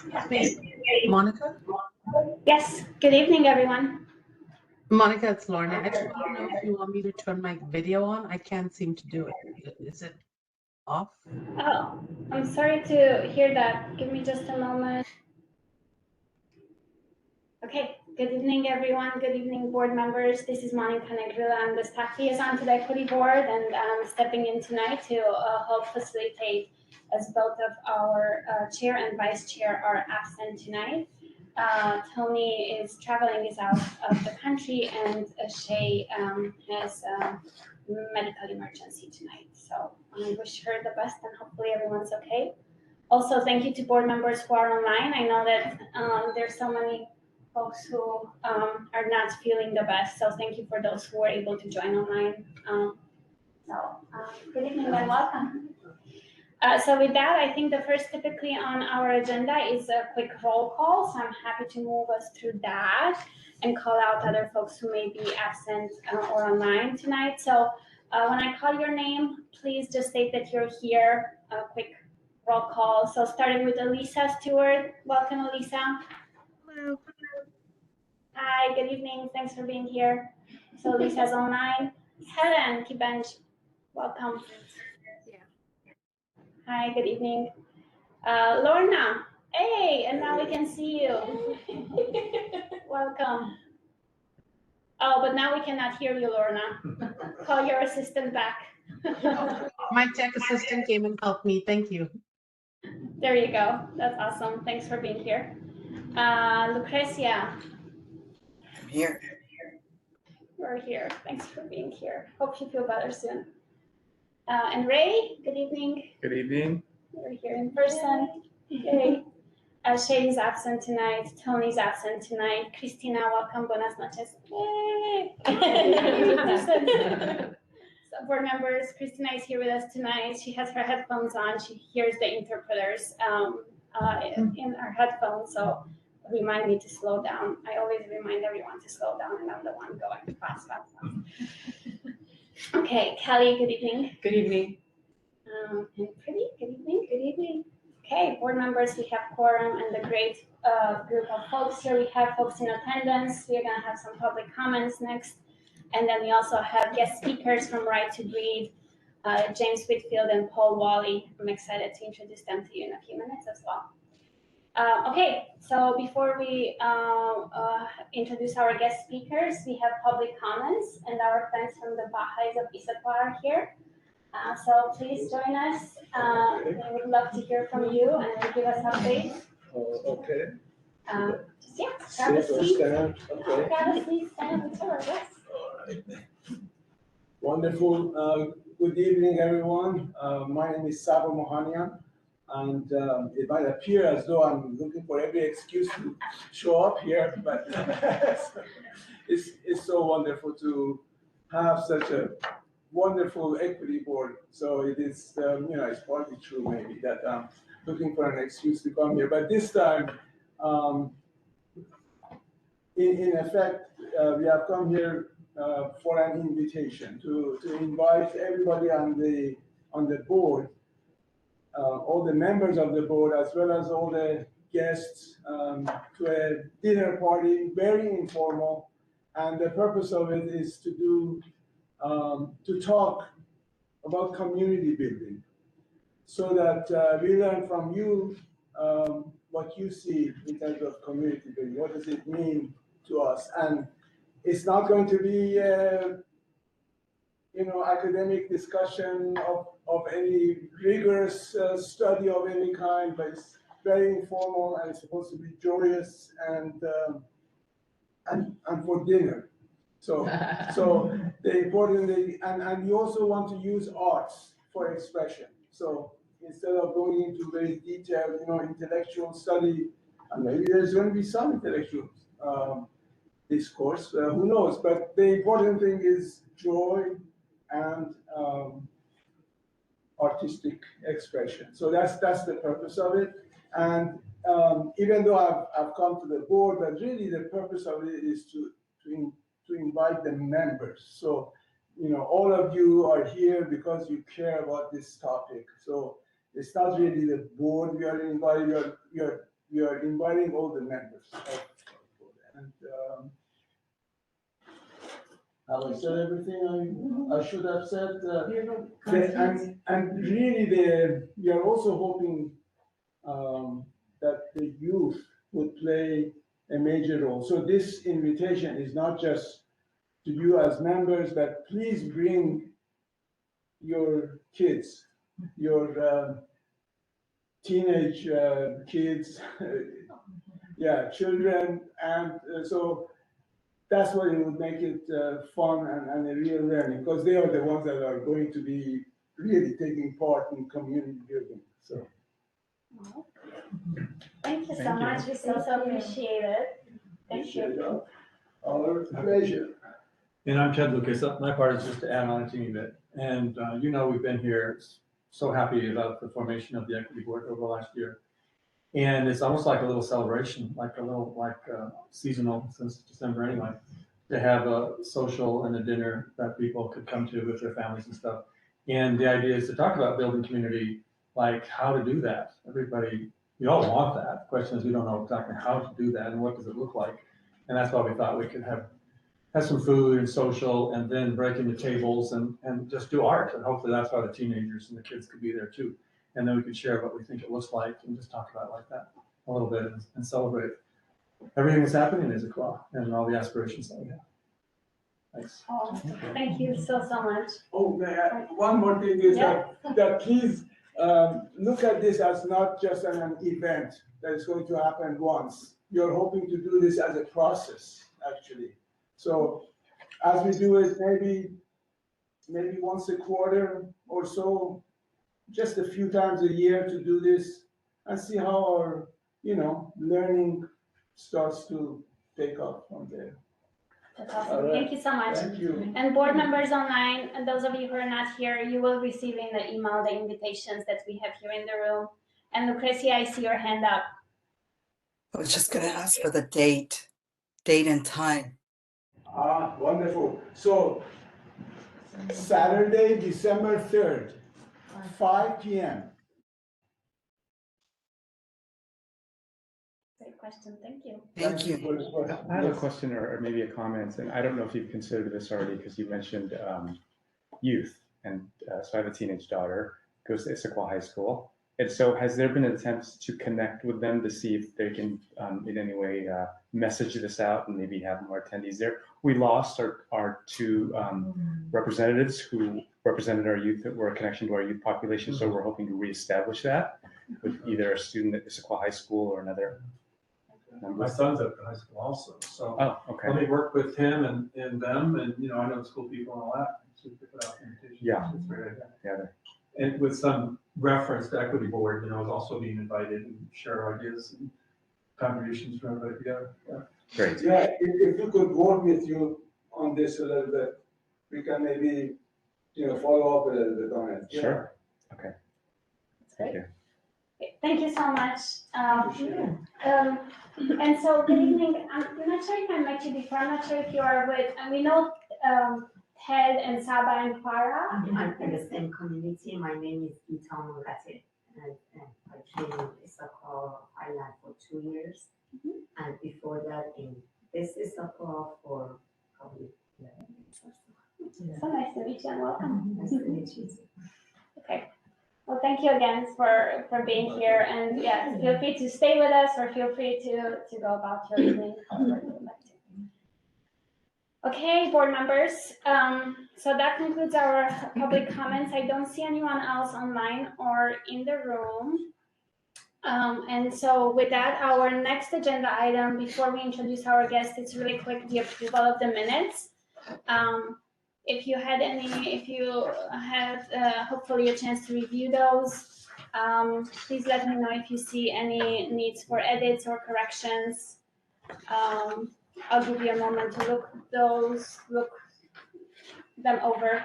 Hey, Monica? Yes, good evening, everyone. Monica, it's Lorna. I just want to know if you want me to turn my video on. I can't seem to do it. Is it off? Oh, I'm sorry to hear that. Give me just a moment. Okay, good evening, everyone. Good evening, board members. This is Monica Negrilla. I'm the staff liaison to the equity board, and I'm stepping in tonight to help facilitate as both of our chair and vice chair are absent tonight. Tony is traveling, is out of the country, and Shay has a medical emergency tonight. So I wish her the best, and hopefully everyone's okay. Also, thank you to board members who are online. I know that there's so many folks who are not feeling the best. So thank you for those who were able to join online. Good evening and welcome. So with that, I think the first typically on our agenda is a quick roll call. So I'm happy to move us through that and call out other folks who may be absent or online tonight. So when I call your name, please just state that you're here. A quick roll call. So starting with Elisa Stewart. Welcome, Elisa. Hello. Hi, good evening. Thanks for being here. So Lisa's online. Helen Kibenj, welcome. Yeah. Hi, good evening. Lorna, hey, and now we can see you. Welcome. Oh, but now we cannot hear you, Lorna. Call your assistant back. My tech assistant came and helped me. Thank you. There you go. That's awesome. Thanks for being here. Lucrecia. I'm here. You're here. Thanks for being here. Hope you feel better soon. And Ray, good evening. Good evening. You're here in person. Yay. Shay's absent tonight. Tony's absent tonight. Christina, welcome. Buenas noches. Yay. So board members, Christina is here with us tonight. She has her headphones on. She hears the interpreters in her headphones. So remind me to slow down. I always remind everyone to slow down, and I'm the one going fast. Okay, Kelly, good evening. Good evening. And Pretty, good evening. Good evening. Okay, board members, we have quorum and a great group of folks here. We have folks in attendance. We're going to have some public comments next. And then we also have guest speakers from Right to Breed, James Whitfield and Paul Wally. I'm excited to introduce them to you in a few minutes as well. Okay, so before we introduce our guest speakers, we have public comments, and our friends from the Baha'is of Issaquah are here. So please join us. We would love to hear from you and give us updates. Okay. Just grab a seat. Stand. Okay. Grab a seat, stand, whichever, yes. All right. Wonderful. Good evening, everyone. My name is Sabo Mohanian, and it might appear as though I'm looking for every excuse to show up here, but it's so wonderful to have such a wonderful equity board. So it is, it's partly true maybe that I'm looking for an excuse to come here. But this time, in effect, we have come here for an invitation to invite everybody on the board, all the members of the board, as well as all the guests, to a dinner party, very informal. And the purpose of it is to talk about community building, so that we learn from you what you see in terms of community building. What does it mean to us? And it's not going to be academic discussion of any rigorous study of any kind, but it's very informal, and it's supposed to be joyous and for dinner. So the important thing, and we also want to use arts for expression. So instead of going into very detailed, intellectual study, and maybe there's going to be some intellectual discourse, who knows? But the important thing is joy and artistic expression. So that's the purpose of it. And even though I've come to the board, but really the purpose of it is to invite the members. So, all of you are here because you care about this topic. So it's not really the board we are inviting, we are we are inviting all the members. And have I said everything I should have said? And really, we are also hoping that the youth would play a major role. So this invitation is not just to you as members, but please bring your kids, your teenage kids, yeah, children, and so that's what it would make it fun and a real learning, because they are the ones that are going to be really taking part in community building. So. Thank you so much. We so appreciate it. Thank you. Our pleasure. And I'm Ted Lucas. My part is just to add on a teeny bit. And we've been here so happy about the formation of the equity board over the last year. And it's almost like a little celebration, like seasonal since December anyway, to have a social and a dinner that people could come to with their families and stuff. And the idea is to talk about building community, like how to do that. We all want that. The question is we don't know exactly how to do that and what does it look like. And that's why we thought we could have some food and social, and then break into tables and just do art. And hopefully that's why the teenagers and the kids could be there too. And then we could share what we think it looks like and just talk about it like that a little bit and celebrate everything that's happening in Issaquah and all the aspirations that we have. Thanks. Oh, thank you so much. Oh, one more thing is that please look at this as not just an event that is going to happen once. You're hoping to do this as a process, actually. So as we do it, maybe once a quarter or so, just a few times a year to do this and see how our, learning starts to take off from there. That's awesome. All right. Thank you so much. Thank you. And board members online, and those of you who are not here, you will receive in the email the invitations that we have here in the room. And Lucrecia, I see your hand up. I was just going to ask for the date and time. Ah, wonderful. So Saturday, December 3rd, 5 p.m. Great question. Thank you. Thank you. I have a question or maybe a comment, and I don't know if you've considered this already because you mentioned youth, and so I have a teenage daughter, goes to Issaquah High School, and so has there been attempts to connect with them to see if they can in any way message this out and maybe have more attendees there? We lost our two representatives who represented our youth that were a connection to our youth population, so we're hoping to reestablish that with either a student at Issaquah High School or another. My son's at the high school also, so Okay. let me work with him and them, and I know the school people and all that. So we put out invitations. Yeah. It's a great idea. Yeah. And with some reference to equity board, is also being invited and share ideas and contributions from everybody together. Yeah. Great. Yeah, if we could work with you on this a little bit, we can maybe, follow up a little bit on it. Yeah. Sure. Okay. That's great. Thank you. Thank you so much. And so, good evening. I'm not sure if I met you before. I'm not sure if you are with, and we know Ted and Saba and Farah. I'm in the same community. My name is Ita Mungate, and I came in Issaquah Island for 2 years. And before that, in this Issaquah for probably 11 years or so. So nice to meet you and welcome. Nice to meet you. Okay. Well, thank you again for being here, and yeah, feel free to stay with us or feel free to go about your evening however you would like to. Okay, board members, so that concludes our public comments. I don't see anyone else online or in the room. And so with that, our next agenda item before we introduce our guest, it's really quick, the approval of the minutes. If you had hopefully a chance to review those, please let me know if you see any needs for edits or corrections. I'll give you a moment to look them over.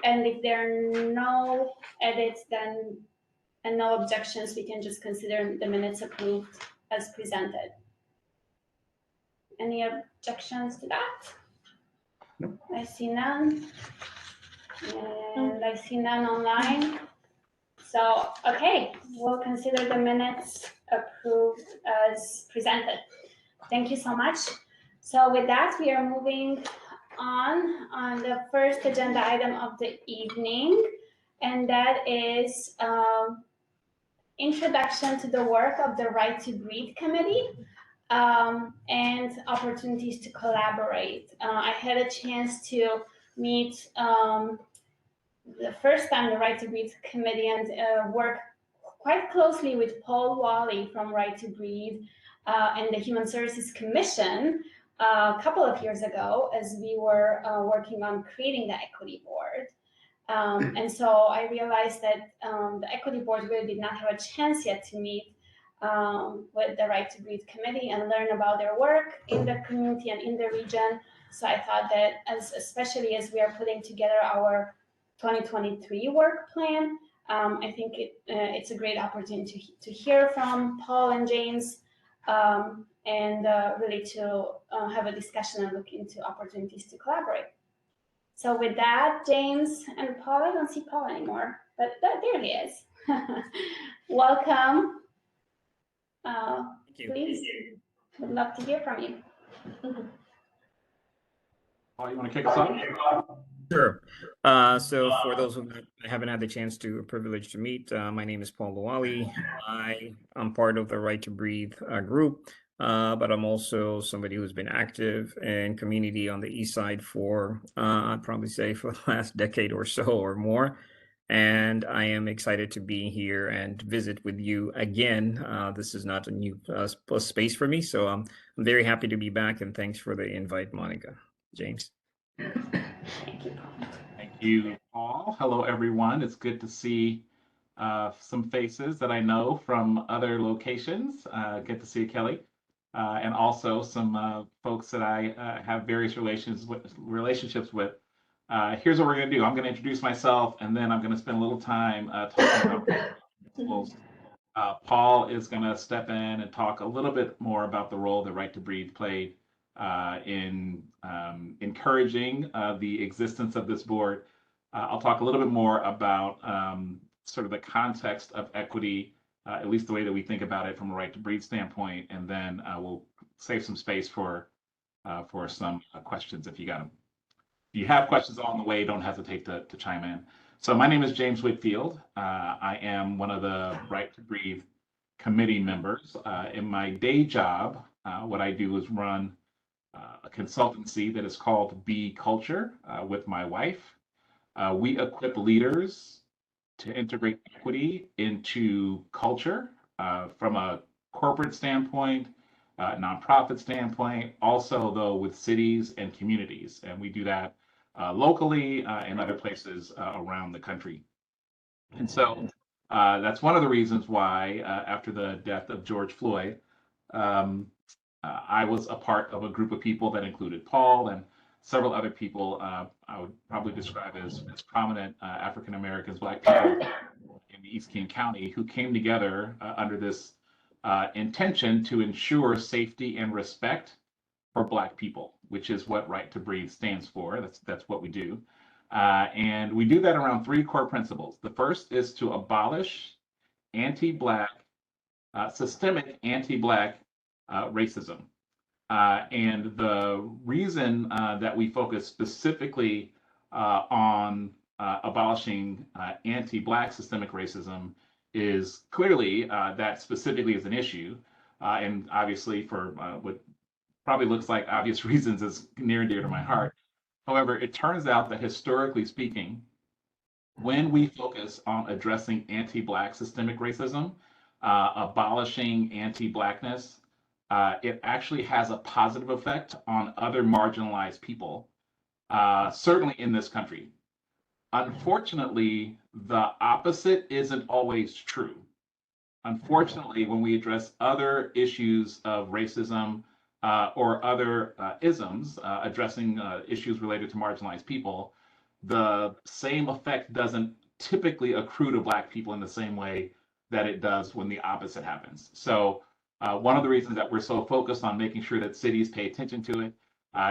And if there are no edits and no objections, we can just consider the minutes approved as presented. Any objections to that? No. I see none. And I see none online. So, okay, we'll consider the minutes approved as presented. Thank you so much. So with that, we are moving on the first agenda item of the evening, and that is introduction to the work of the Right to Breathe Committee and opportunities to collaborate. I had a chance to meet the first time the Right to Breathe Committee and work quite closely with Paul Wally from Right to Breathe and the Human Services Commission a couple of years ago as we were working on creating the Equity Board. And so I realized that the Equity Board really did not have a chance yet to meet with the Right to Breathe Committee and learn about their work in the community and in the region. So I thought that especially as we are putting together our 2023 work plan, I think it's a great opportunity to hear from Paul and James and really to have a discussion and look into opportunities to collaborate. So with that, James and Paul, I don't see Paul anymore, but there he is. Welcome. Thank you. Please, would love to hear from you. Paul, you want to kick us off? Sure. So for those who haven't had the chance to, privilege to meet, my name is Paul Wally. I am part of the Right to Breathe group, but I'm also somebody who's been active in community on the East Side for, I'd probably say for the last decade or so or more. And I am excited to be here and visit with you again. This is not a new space for me, so I'm very happy to be back, and thanks for the invite, Monica. James. Thank you, Paul. Thank you, Paul. Hello, everyone. It's good to see some faces that I know from other locations. Good to see you, Kelly. And also some folks that I have various relationships with. Here's what we're going to do. I'm going to introduce myself, and then I'm going to spend a little time talking about principles. Paul is going to step in and talk a little bit more about the role that Right to Breathe played in encouraging the existence of this board. I'll talk a little bit more about sort of the context of equity, at least the way that we think about it from a Right to Breathe standpoint, and then we'll save some space for some questions if you got them. If you have questions along the way, don't hesitate to chime in. So my name is James Whitfield. I am one of the Right to Breathe committee members. In my day job, what I do is run a consultancy that is called Be Culture with my wife. We equip leaders to integrate equity into culture from a corporate standpoint, nonprofit standpoint, also though with cities and communities. And we do that locally and other places around the country. And so that's one of the reasons why after the death of George Floyd, I was a part of a group of people that included Paul and several other people I would probably describe as prominent African Americans, Black people in East King County, who came together under this intention to ensure safety and respect for Black people, which is what Right to Breathe stands for. That's what we do. And we do that around three core principles. The first is to abolish anti-Black, systemic anti-Black racism. And the reason that we focus specifically on abolishing anti-Black systemic racism is clearly that specifically is an issue. And obviously for what probably looks like obvious reasons is near and dear to my heart. However, it turns out that historically speaking, when we focus on addressing anti-Black systemic racism, abolishing anti-Blackness, it actually has a positive effect on other marginalized people, certainly in this country. Unfortunately, the opposite isn't always true. Unfortunately, when we address other issues of racism or other isms, addressing issues related to marginalized people, the same effect doesn't typically accrue to Black people in the same way that it does when the opposite happens. So one of the reasons that we're so focused on making sure that cities pay attention to it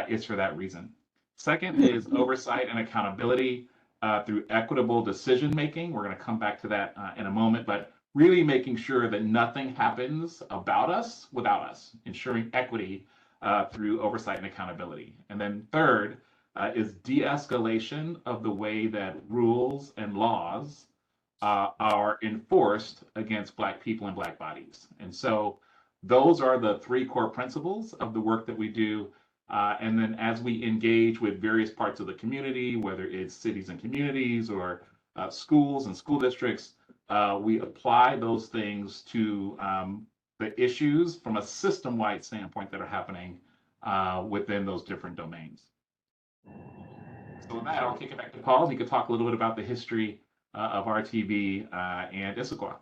is for that reason. Second is oversight and accountability. through equitable decision making. We're going to come back to that in a moment, but really making sure that nothing happens about us without us, ensuring equity through oversight and accountability. And then third is de-escalation of the way that rules and laws are enforced against Black people and Black bodies. And so those are the three core principles of the work that we do. And then as we engage with various parts of the community, whether it's cities and communities or schools and school districts, we apply those things to the issues from a system-wide standpoint that are happening within those different domains. So with that, I'll kick it back to Paul. He could talk a little bit about the history of RTV and Issaquah.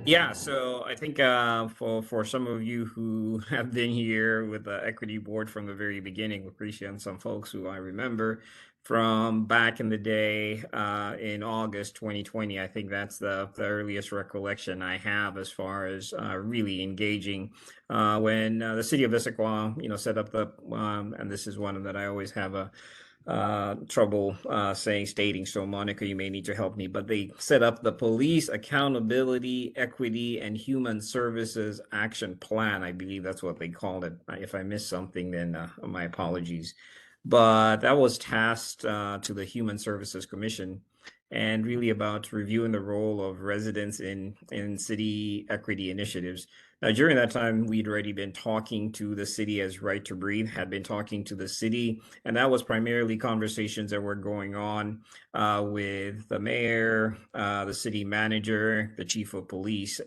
Yeah, so I think for some of you who have been here with the Equity Board from the very beginning, we appreciate some folks who I remember from back in the day in August 2020. I think that's the earliest recollection I have as far as really engaging when the city of Issaquah, set up the, and this is one that I always have a trouble stating, so Monica, you may need to help me, but they set up the Police Accountability, Equity, and Human Services Action Plan. I believe that's what they called it. If I missed something, then my apologies. But that was tasked to the Human Services Commission, and really about reviewing the role of residents in city equity initiatives. Now, during that time, we'd already been talking to the city as Right to Breathe had been talking to the city, and that was primarily conversations that were going on with the mayor, the city manager, the chief of police,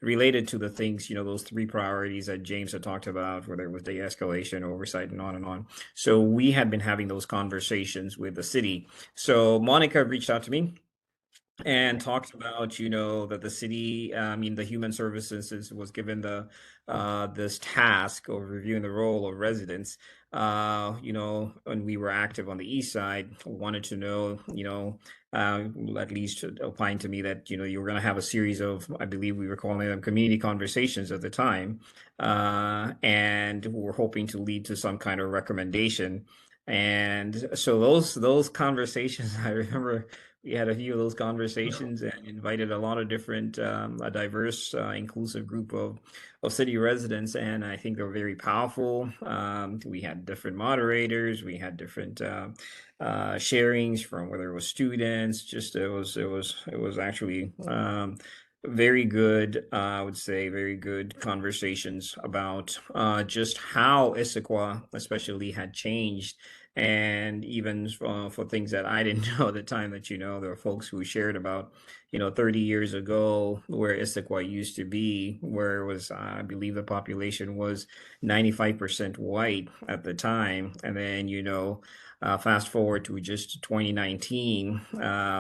related to the things, those three priorities that James had talked about, whether it was de-escalation, oversight, and on and on. So we had been having those conversations with the city. So Monica reached out to me and talked about, that the city, the Human Services was given this task of reviewing the role of residents. When we were active on the east side, wanted to know, at least applying to me that, you were going to have a series of, I believe we were calling them community conversations at the time. And we were hoping to lead to some kind of recommendation. And so those conversations, I remember we had a few of those conversations and invited a lot of different, a diverse, inclusive group of city residents, and I think they were very powerful. We had different moderators, we had different sharings from whether it was students. Just it was actually very good. I would say very good conversations about just how Issaquah, especially, had changed. And even for things that I didn't know at the time, that there were folks who shared about 30 years ago where Issaquah used to be, where it was, I believe the population was 95% white at the time, and then fast forward to just 2019,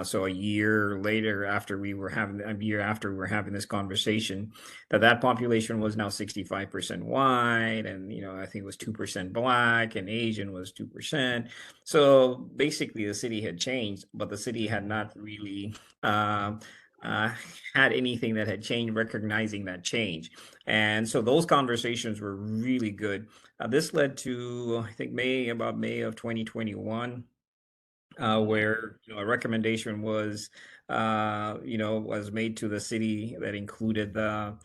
so a year after we were having this conversation, that population was now 65% white, and I think it was 2% Black, and Asian was 2%. So basically, the city had changed, but the city had not really had anything that had changed, recognizing that change. And so those conversations were really good. This led to, I think, May of 2021, where a recommendation was made to the city that included the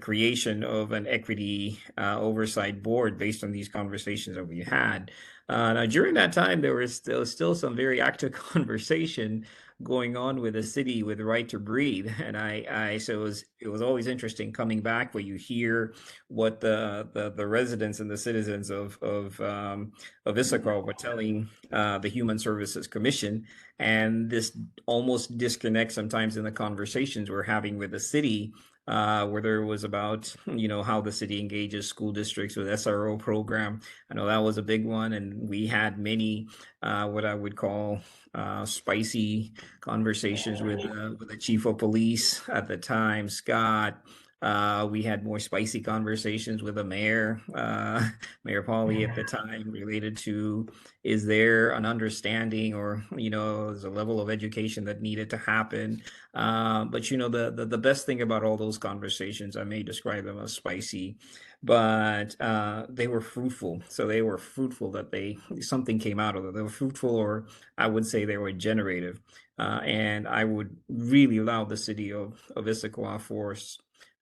creation of an equity oversight board based on these conversations that we had. Now, during that time, there was still some very active conversation going on with the city with Right to Breathe, and so it was always interesting coming back where you hear what the residents and the citizens of Issaquah were telling the Human Services Commission, and this almost disconnect sometimes in the conversations we're having with the city, whether it was about how the city engages school districts with SRO program. I know that was a big one, and we had many what I would call spicy conversations with the chief of police at the time, Scott, We had more spicy conversations with the mayor, Mayor Pauly at the time, related to, is there an understanding, or, there's a level of education that needed to happen. But the best thing about all those conversations, I may describe them as spicy, but they were fruitful. So they were fruitful that something came out of it. They were fruitful, or I would say they were generative. And I would really allow the city of Issaquah for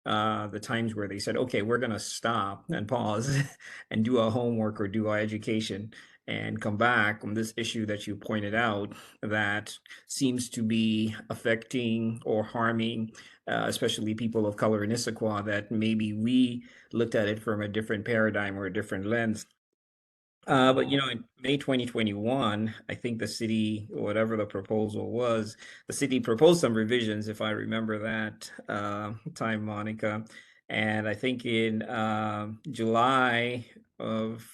the times where they said, okay, we're going to stop and pause and do our homework or do our education and come back on this issue that you pointed out that seems to be affecting or harming, especially people of color in Issaquah, that maybe we looked at it from a different paradigm or a different lens. But in May 2021, I think the city, whatever the proposal was, the city proposed some revisions, if I remember that time, Monica. And I think in July of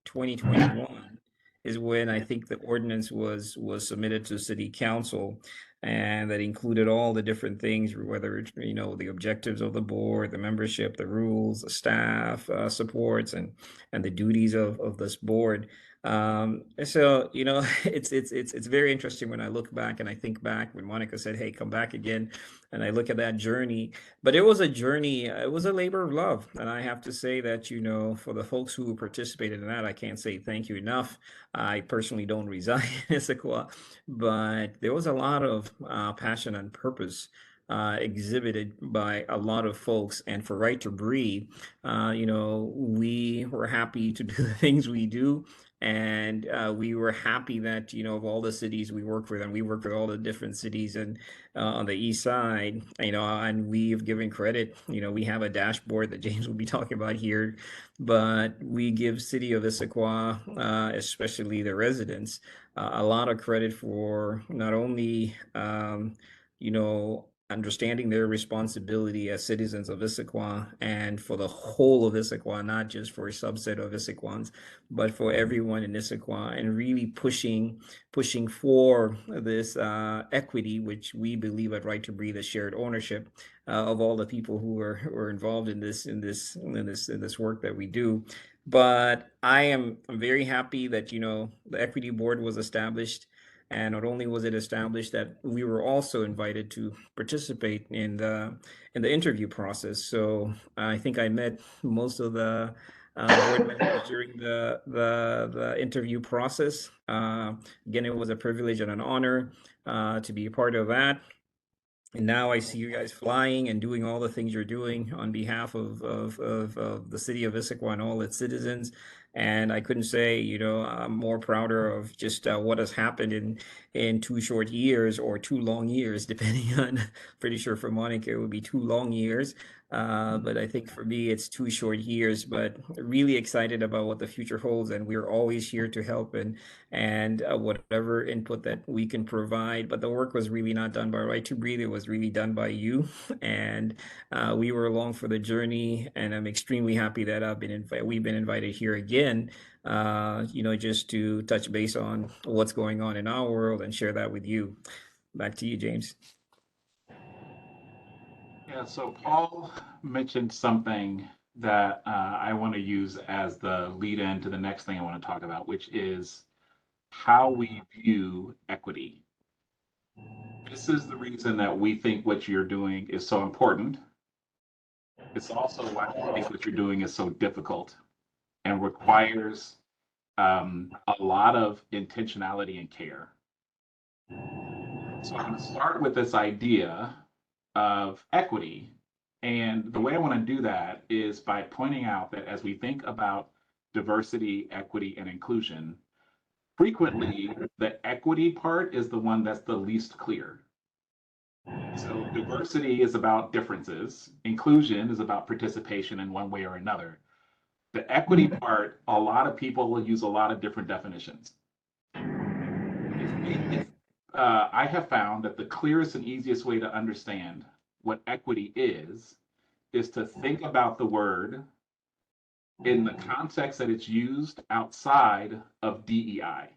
2021 is when I think the ordinance was submitted to city council, and that included all the different things, whether it's, the objectives of the board, the membership, the rules, the staff supports, and the duties of this board. So it's very interesting when I look back and I think back when Monica said, "Hey, come back again," and I look at that journey. But it was a journey. It was a labor of love, and I have to say that for the folks who participated in that, I can't say thank you enough. I personally don't reside in Issaquah, but there was a lot of passion and purpose exhibited by a lot of folks. And for Right to Breathe, we were happy to do the things we do. And we were happy that, of all the cities we work with, and we work with all the different cities and on the east side, and we've given credit. We have a dashboard that James will be talking about here, but we give City of Issaquah, especially the residents, a lot of credit for not only, understanding their responsibility as citizens of Issaquah and for the whole of Issaquah, not just for a subset of Issaquahans, but for everyone in Issaquah, and really pushing for this equity, which we believe at Right to Breathe is shared ownership of all the people who are involved in this work that we do. But I'm very happy that the equity board was established. And not only was it established, that we were also invited to participate in the interview process. So I think I met most of the board members during the interview process. Again, it was a privilege and an honor to be a part of that. And now I see you guys flying and doing all the things you're doing on behalf of the city of Issaquah and all its citizens. And I couldn't say, I'm more prouder of just what has happened in 2 short years, or 2 long years, depending on, pretty sure for Monica, it would be 2 long years. But I think for me, it's 2 short years, but really excited about what the future holds. And we're always here to help and whatever input that we can provide. But the work was really not done by Right to Breathe. It was really done by you. And we were along for the journey. And I'm extremely happy that we've been invited here again, just to touch base on what's going on in our world and share that with you. Back to you, James. Yeah, so Paul mentioned something that I want to use as the lead in to the next thing I want to talk about, which is how we view equity. This is the reason that we think what you're doing is so important. It's also why we think what you're doing is so difficult and requires a lot of intentionality and care. So I'm going to start with this idea of equity. And the way I want to do that is by pointing out that as we think about diversity, equity, and inclusion, frequently the equity part is the one that's the least clear. So diversity is about differences. Inclusion is about participation in one way or another. The equity part, a lot of people will use a lot of different definitions. I have found that the clearest and easiest way to understand what equity is to think about the word in the context that it's used outside of DEI.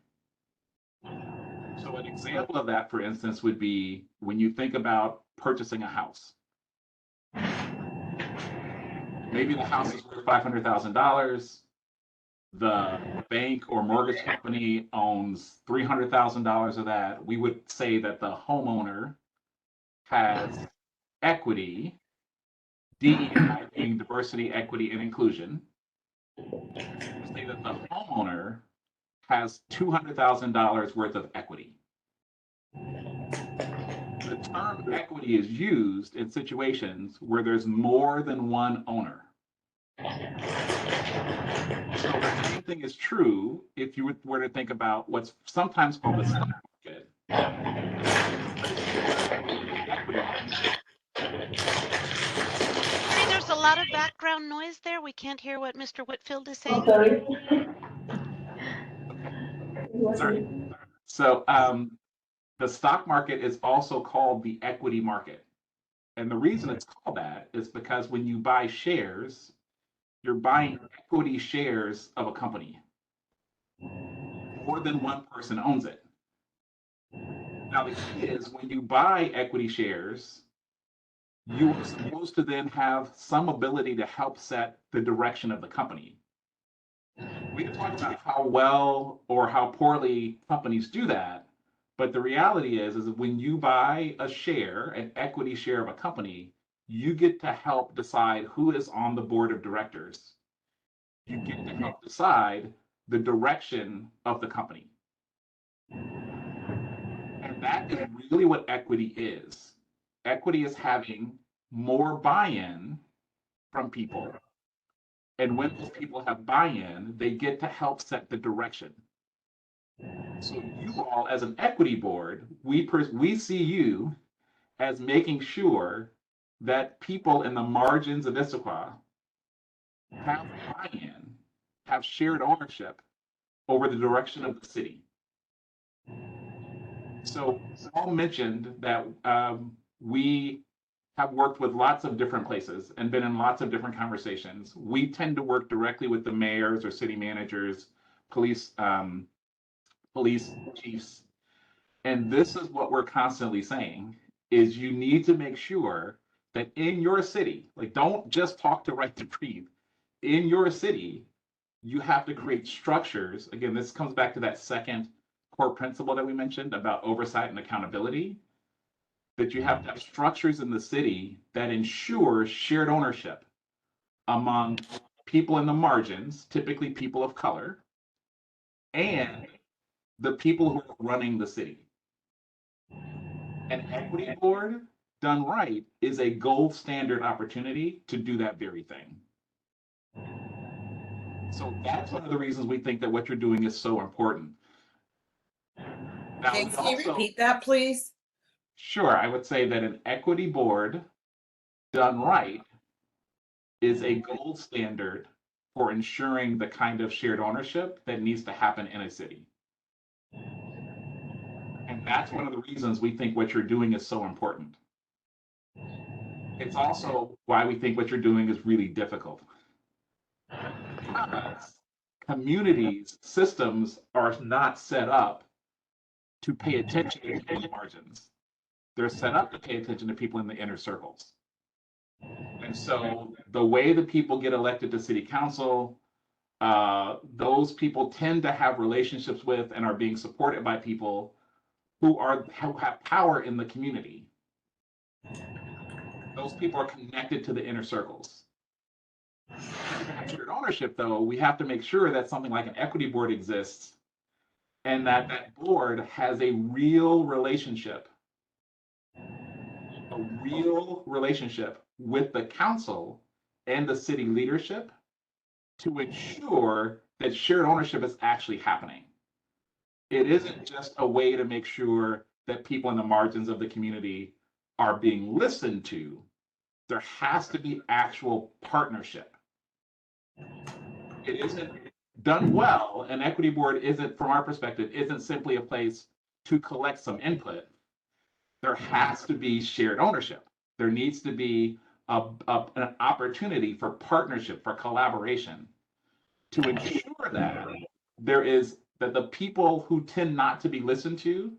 So an example of that, for instance, would be when you think about purchasing a house. Maybe the house is worth $500,000. The bank or mortgage company owns $300,000 of that. We would say that the homeowner has equity, DEI being diversity, equity, and inclusion. Say that the homeowner has $200,000 worth of equity. The term equity is used in situations where there's more than one owner. So the same thing is true if you were to think about what's sometimes called the stock market. Sorry, there's a lot of background noise there. We can't hear what Mr. Whitfield is saying. Sorry. Sorry. So the stock market is also called the equity market. And the reason it's called that is because when you buy shares, you're buying equity shares of a company. More than one person owns it. Now, the key is when you buy equity shares, you are supposed to then have some ability to help set the direction of the company. We can talk about how well or how poorly companies do that, but the reality is when you buy a share, an equity share of a company, you get to help decide who is on the board of directors. You get to help decide the direction of the company. And that is really what equity is. Equity is having more buy-in from people. And when those people have buy-in, they get to help set the direction. So you all, as an equity board, we see you as making sure that people in the margins of Issaquah have buy-in, have shared ownership over the direction of the city. So Paul mentioned that we have worked with lots of different places and been in lots of different conversations. We tend to work directly with the mayors or city managers, police chiefs. And this is what we're constantly saying is you need to make sure that in your city, like don't just talk to Right to Breathe. In your city, you have to create structures. Again, this comes back to that second core principle that we mentioned about oversight and accountability, that you have to have structures in the city that ensure shared ownership among people in the margins, typically people of color, and the people who are running the city. An equity board done right is a gold standard opportunity to do that very thing. So that's one of the reasons we think that what you're doing is so important. Now, Can you repeat that, please? Sure. I would say that an equity board done right is a gold standard for ensuring the kind of shared ownership that needs to happen in a city. And that's one of the reasons we think what you're doing is so important. It's also why we think what you're doing is really difficult. Because communities, systems are not set up to pay attention to people in the margins. They're set up to pay attention to people in the inner circles. And so the way that people get elected to city council, those people tend to have relationships with and are being supported by people who have power in the community. Those people are connected to the inner circles. To have shared ownership, though, we have to make sure that something like an equity board exists and that that board has a real relationship with the council and the city leadership to ensure that shared ownership is actually happening. It isn't just a way to make sure that people in the margins of the community are being listened to. There has to be actual partnership. It isn't done well. An equity board isn't, from our perspective, isn't simply a place to collect some input. There has to be shared ownership. There needs to be an opportunity for partnership, for collaboration, to ensure that that the people who tend not to be listened to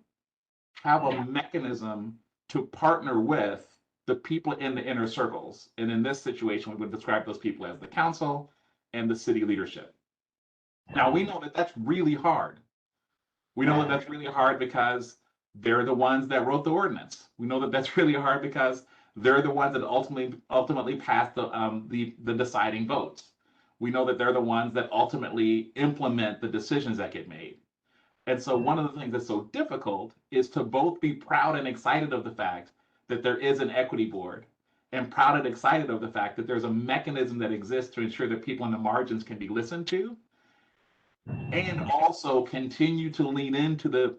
have a mechanism to partner with the people in the inner circles. And in this situation, we would describe those people as the council and the city leadership. Now, we know that that's really hard. We know that that's really hard because they're the ones that wrote the ordinance. We know that that's really hard because they're the ones that ultimately pass the deciding votes. We know that they're the ones that ultimately implement the decisions that get made. And so one of the things that's so difficult is to both be proud and excited of the fact that there is an equity board, and proud and excited of the fact that there's a mechanism that exists to ensure that people in the margins can be listened to, and also continue to lean into the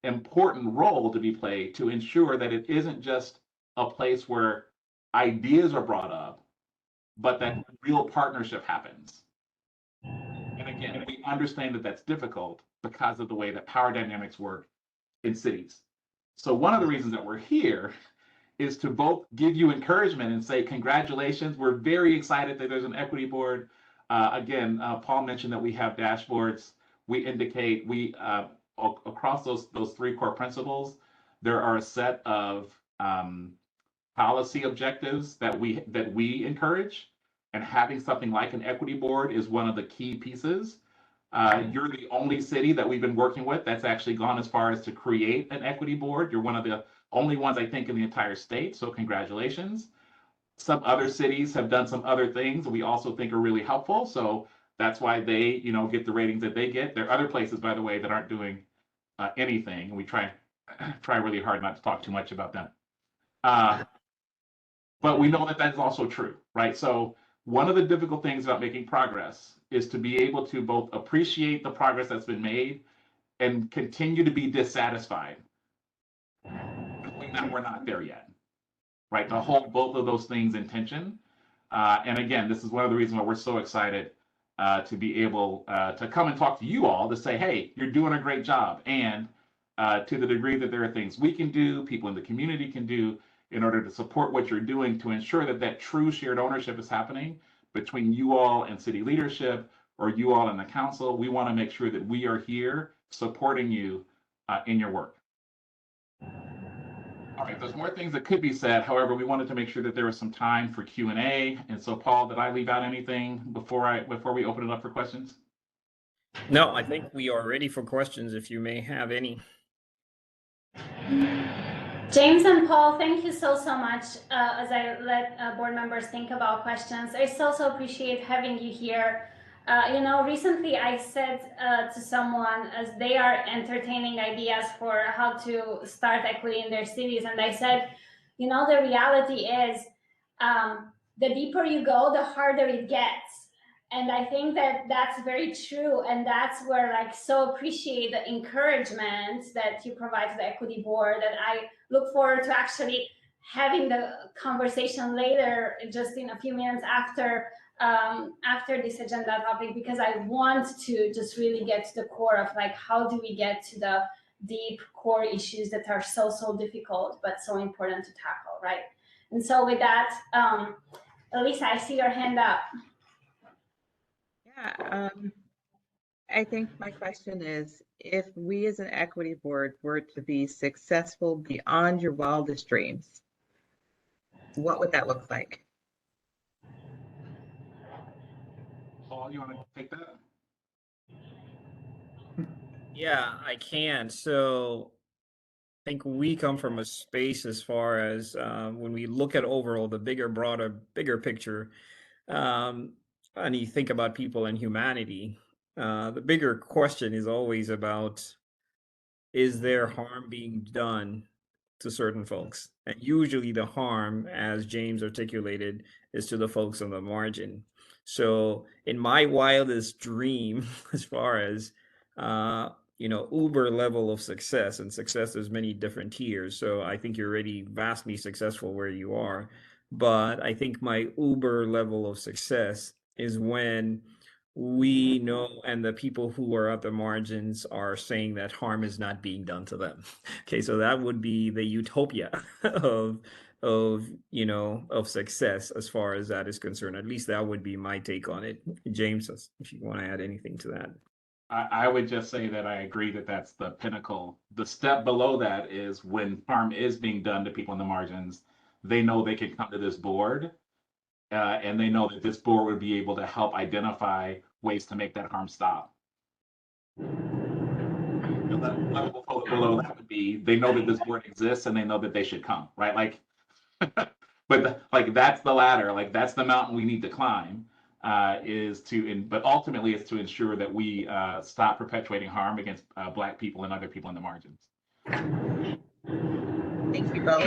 important role to be played to ensure that it isn't just a place where ideas are brought up, but that real partnership happens. And again, we understand that that's difficult because of the way that power dynamics work in cities. So one of the reasons that we're here is to both give you encouragement and say, congratulations, we're very excited that there's an equity board. Again, Paul mentioned that we have dashboards. We indicate across those three core principles, there are a set of policy objectives that we encourage, and having something like an equity board is one of the key pieces. You're the only city that we've been working with that's actually gone as far as to create an equity board. You're one of the only ones, I think, in the entire state, so congratulations. Some other cities have done some other things we also think are really helpful, so that's why they, get the ratings that they get. There are other places, by the way, that aren't doing anything, and we try really hard not to talk too much about them. But we know that that is also true, right? So one of the difficult things about making progress is to be able to both appreciate the progress that's been made and continue to be dissatisfied knowing that we're not there yet, right? To hold both of those things in tension. And again, this is one of the reasons why we're so excited to be able to come and talk to you all to say, hey, you're doing a great job. And to the degree that there are things we can do, people in the community can do in order to support what you're doing to ensure that that true shared ownership is happening between you all and city leadership, or you all and the council. We want to make sure that we are here supporting you in your work. All right, there's more things that could be said. However, we wanted to make sure that there was some time for Q&A. And so, Paul, did I leave out anything before we open it up for questions? No, I think we are ready for questions if you may have any. James and Paul, thank you so much. As I let board members think about questions, I so appreciate having you here. Recently I said to someone as they are entertaining ideas for how to start equity in their cities, and I said, the reality is the deeper you go, the harder it gets. And I think that that's very true. And that's where so appreciate the encouragement that you provide to the equity board. And I look forward to actually having the conversation later, just in a few minutes after this agenda topic, because I want to just really get to the core of how do we get to the deep core issues that are so difficult, but so important to tackle, right? And so with that, Elisa, I see your hand up. Yeah, I think my question is, if we as an equity board were to be successful beyond your wildest dreams, what would that look like? Paul, you want to take that? Yeah, I can. So I think we come from a space as far as when we look at overall the bigger picture, and you think about people and humanity, the bigger question is always about, is there harm being done to certain folks? And usually the harm, as James articulated, is to the folks on the margin. So in my wildest dream, as far as uber level of success, and success, there's many different tiers. So I think you're already vastly successful where you are. But I think my uber level of success is when we know, and the people who are at the margins are saying that harm is not being done to them. Okay, so that would be the utopia of success as far as that is concerned. At least that would be my take on it. James, if you want to add anything to that. I would just say that I agree that that's the pinnacle. The step below that is when harm is being done to people on the margins, they know they can come to this board, and they know that this board would be able to help identify ways to make that harm stop. The level below that would be, they know that this board exists and they know that they should come, right? Like, but like that's the ladder, like that's the mountain we need to climb, but ultimately it's to ensure that we stop perpetuating harm against Black people and other people in the margins. Thank you both.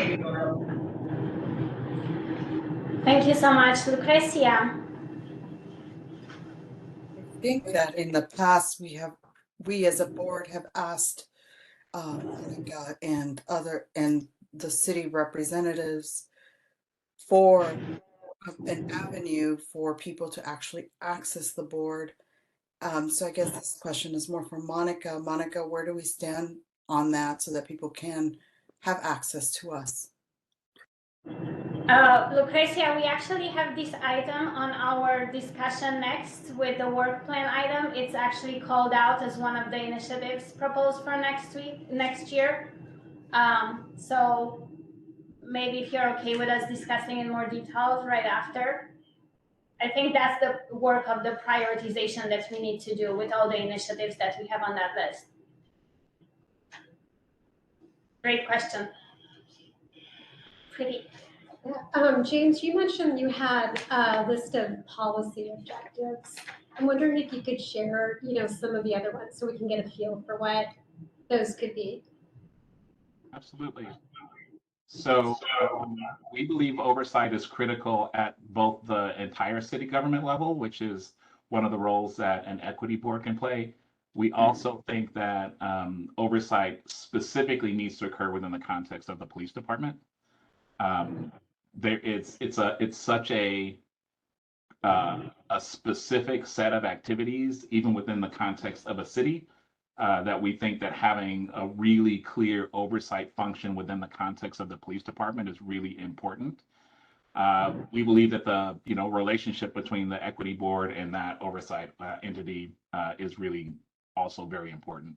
Thank you so much, Lucrecia. I think that in the past we as a board have asked Monica and the city representatives for an avenue for people to actually access the board. So I guess this question is more for Monica. Monica, where do we stand on that so that people can have access to us? Lucrecia, we actually have this item on our discussion next with the work plan item. It's actually called out as one of the initiatives proposed for next year. So maybe if you're okay with us discussing in more details right after. I think that's the work of the prioritization that we need to do with all the initiatives that we have on that list. Great question. Pretty. James, you mentioned you had a list of policy objectives. I'm wondering if you could share, some of the other ones so we can get a feel for what those could be. Absolutely. So we believe oversight is critical at both the entire city government level, which is one of the roles that an equity board can play. We also think that oversight specifically needs to occur within the context of the police department. It's such a specific set of activities, even within the context of a city, that we think that having a really clear oversight function within the context of the police department is really important. We believe that the relationship between the equity board and that oversight entity is really also very important.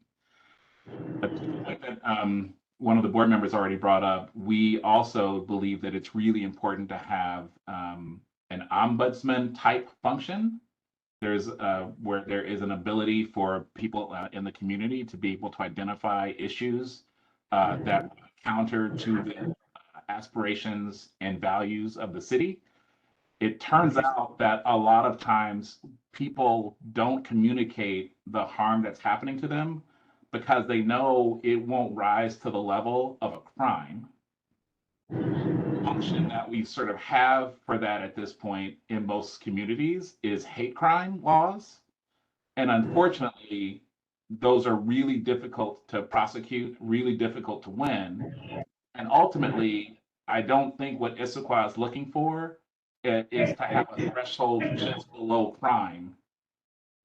But like that, one of the board members already brought up, we also believe that it's really important to have an ombudsman type function. There's where there is an ability for people in the community to be able to identify issues that counter to the aspirations and values of the city. It turns out that a lot of times people don't communicate the harm that's happening to them because they know it won't rise to the level of a crime. The function that we sort of have for that at this point in most communities is hate crime laws. And unfortunately, those are really difficult to prosecute, really difficult to win. And ultimately, I don't think what Issaquah is looking for is to have a threshold just below crime,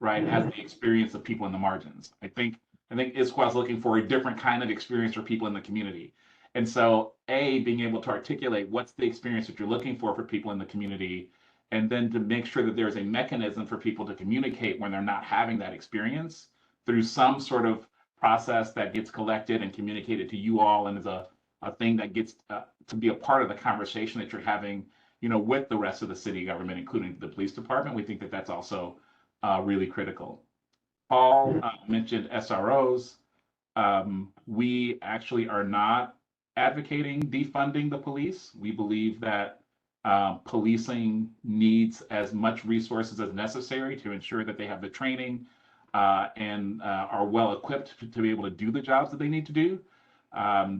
right, as the experience of people in the margins. I think Issaquah is looking for a different kind of experience for people in the community. And so, being able to articulate what's the experience that you're looking for people in the community, and then to make sure that there's a mechanism for people to communicate when they're not having that experience through some sort of process that gets collected and communicated to you all, and is a thing that gets to be a part of the conversation that you're having, with the rest of the city government, including the police department. We think that that's also really critical. Paul mentioned SROs. We actually are not advocating defunding the police. We believe that policing needs as much resources as necessary to ensure that they have the training and are well equipped to be able to do the jobs that they need to do.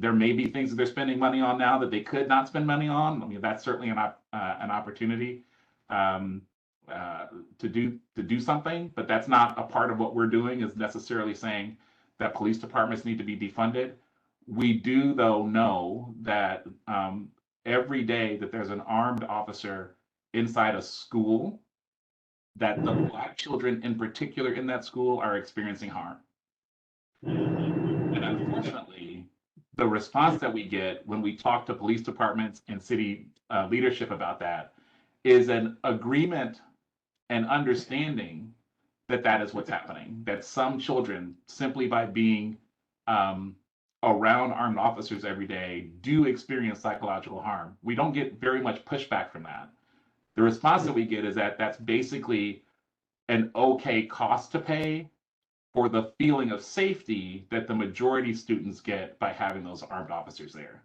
There may be things that they're spending money on now that they could not spend money on. I mean, that's certainly an opportunity to do something, but that's not a part of what we're doing, is necessarily saying that police departments need to be defunded. We do, though, know that every day that there's an armed officer inside a school, that the Black children in particular in that school are experiencing harm. And unfortunately, the response that we get when we talk to police departments and city leadership about that is an agreement and understanding that that is what's happening, that some children, simply by being around armed officers every day do experience psychological harm. We don't get very much pushback from that. The response that we get is that that's basically an okay cost to pay for the feeling of safety that the majority of students get by having those armed officers there.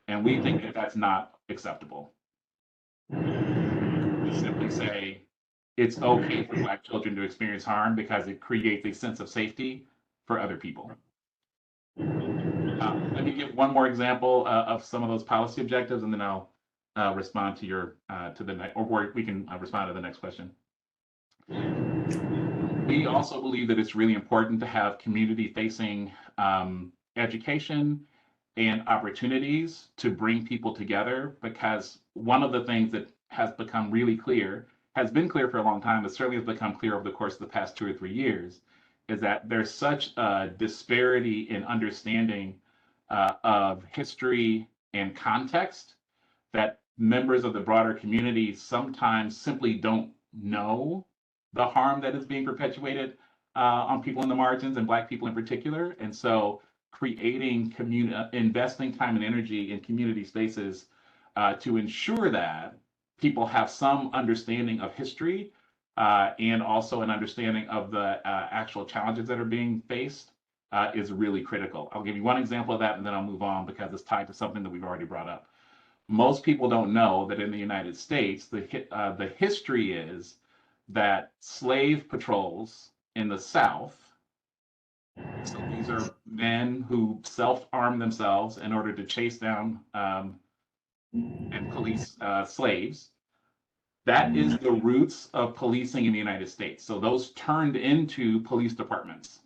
And we think that that's not acceptable. We simply say it's okay for Black children to experience harm because it creates a sense of safety for other people. Let me give one more example of some of those policy objectives, and then I'll respond to your to the next, or we can respond to the next question. We also believe that it's really important to have community-facing education and opportunities to bring people together, because one of the things that has become really clear, has been clear for a long time, but certainly has become clear over the course of the past 2 or 3 years, is that there's such a disparity in understanding of history and context that members of the broader community sometimes simply don't know the harm that is being perpetuated on people in the margins and Black people in particular. And so creating investing time and energy in community spaces to ensure that people have some understanding of history and also an understanding of the actual challenges that are being faced is really critical. I'll give you one example of that and then I'll move on because it's tied to something that we've already brought up. Most people don't know that in the United States, the history is that slave patrols in the South, so these are men who self-arm themselves in order to chase down and police slaves. That is the roots of policing in the United States. So those turned into police departments.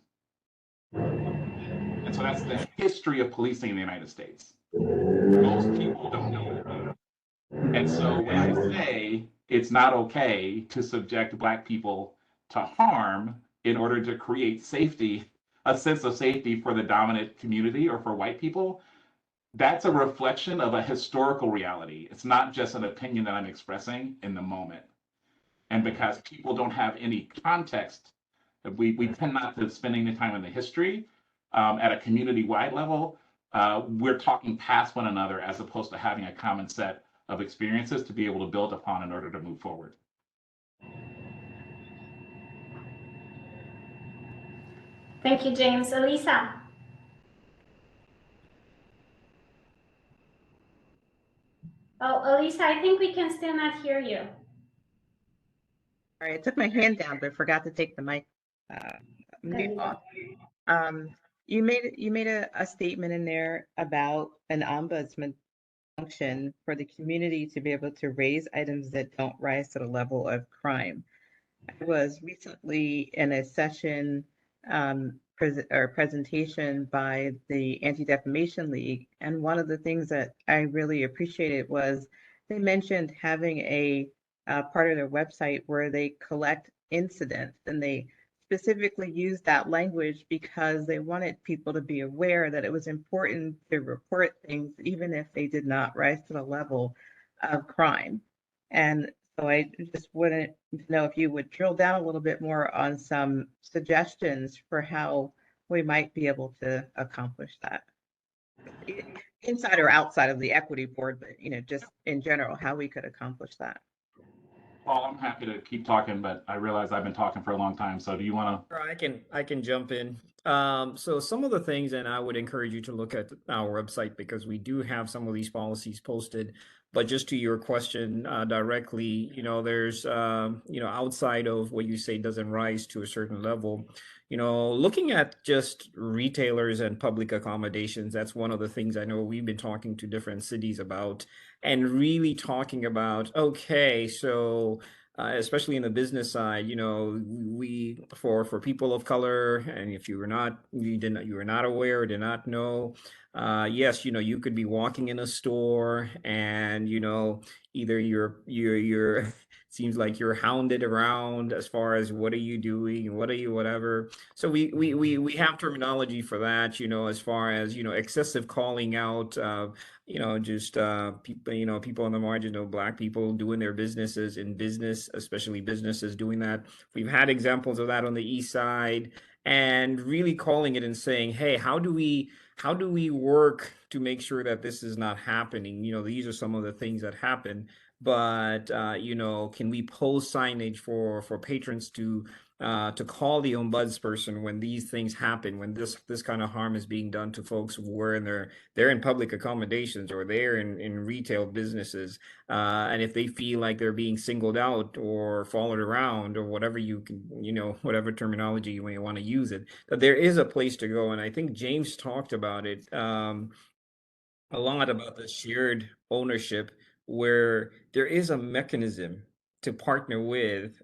And so that's the history of policing in the United States. Most people don't know that. And so when I say it's not okay to subject Black people to harm in order to create safety, a sense of safety for the dominant community or for white people, that's a reflection of a historical reality. It's not just an opinion that I'm expressing in the moment. And because people don't have any context, we tend not to spend any time in the history at a community-wide level. We're talking past one another as opposed to having a common set of experiences to be able to build upon in order to move forward. Thank you, James. Elisa. Oh, Elisa, I think we can still not hear you. All right, I took my hand down, but forgot to take the mic mute off. You made a statement in there about an ombudsman function for the community to be able to raise items that don't rise to the level of crime. I was recently in a session presentation by the Anti-Defamation League, and one of the things that I really appreciated was they mentioned having a part of their website where they collect incidents, and they specifically used that language because they wanted people to be aware that it was important to report things even if they did not rise to the level of crime. And so I just wouldn't know if you would drill down a little bit more on some suggestions for how we might be able to accomplish that. Inside or outside of the equity board, but just in general, how we could accomplish that. Paul, I'm happy to keep talking, but I realize I've been talking for a long time. So do you want to? I can jump in. So some of the things, and I would encourage you to look at our website because we do have some of these policies posted. But just to your question directly, there's, outside of what you say doesn't rise to a certain level, looking at just retailers and public accommodations, that's one of the things I know we've been talking to different cities about and really talking about, okay, so especially in the business side, we for people of color, and if you were not aware or did not know, yes, you could be walking in a store and either you're seems like you're hounded around as far as what are you doing, what are you, whatever. So we have terminology for that, as far as, excessive calling out, just people, people on the margin, Black people doing their businesses in business, especially businesses doing that. We've had examples of that on the East Side, and really calling it and saying, hey, how do we work to make sure that this is not happening? These are some of the things that happen, but can we post signage for patrons to call the ombudsperson when these things happen, when this kind of harm is being done to folks who are they're in public accommodations, or they're in retail businesses, and if they feel like they're being singled out or followed around, or whatever you can, whatever terminology you may want to use it, that there is a place to go. And I think James talked about it a lot, about the shared ownership, where there is a mechanism to partner with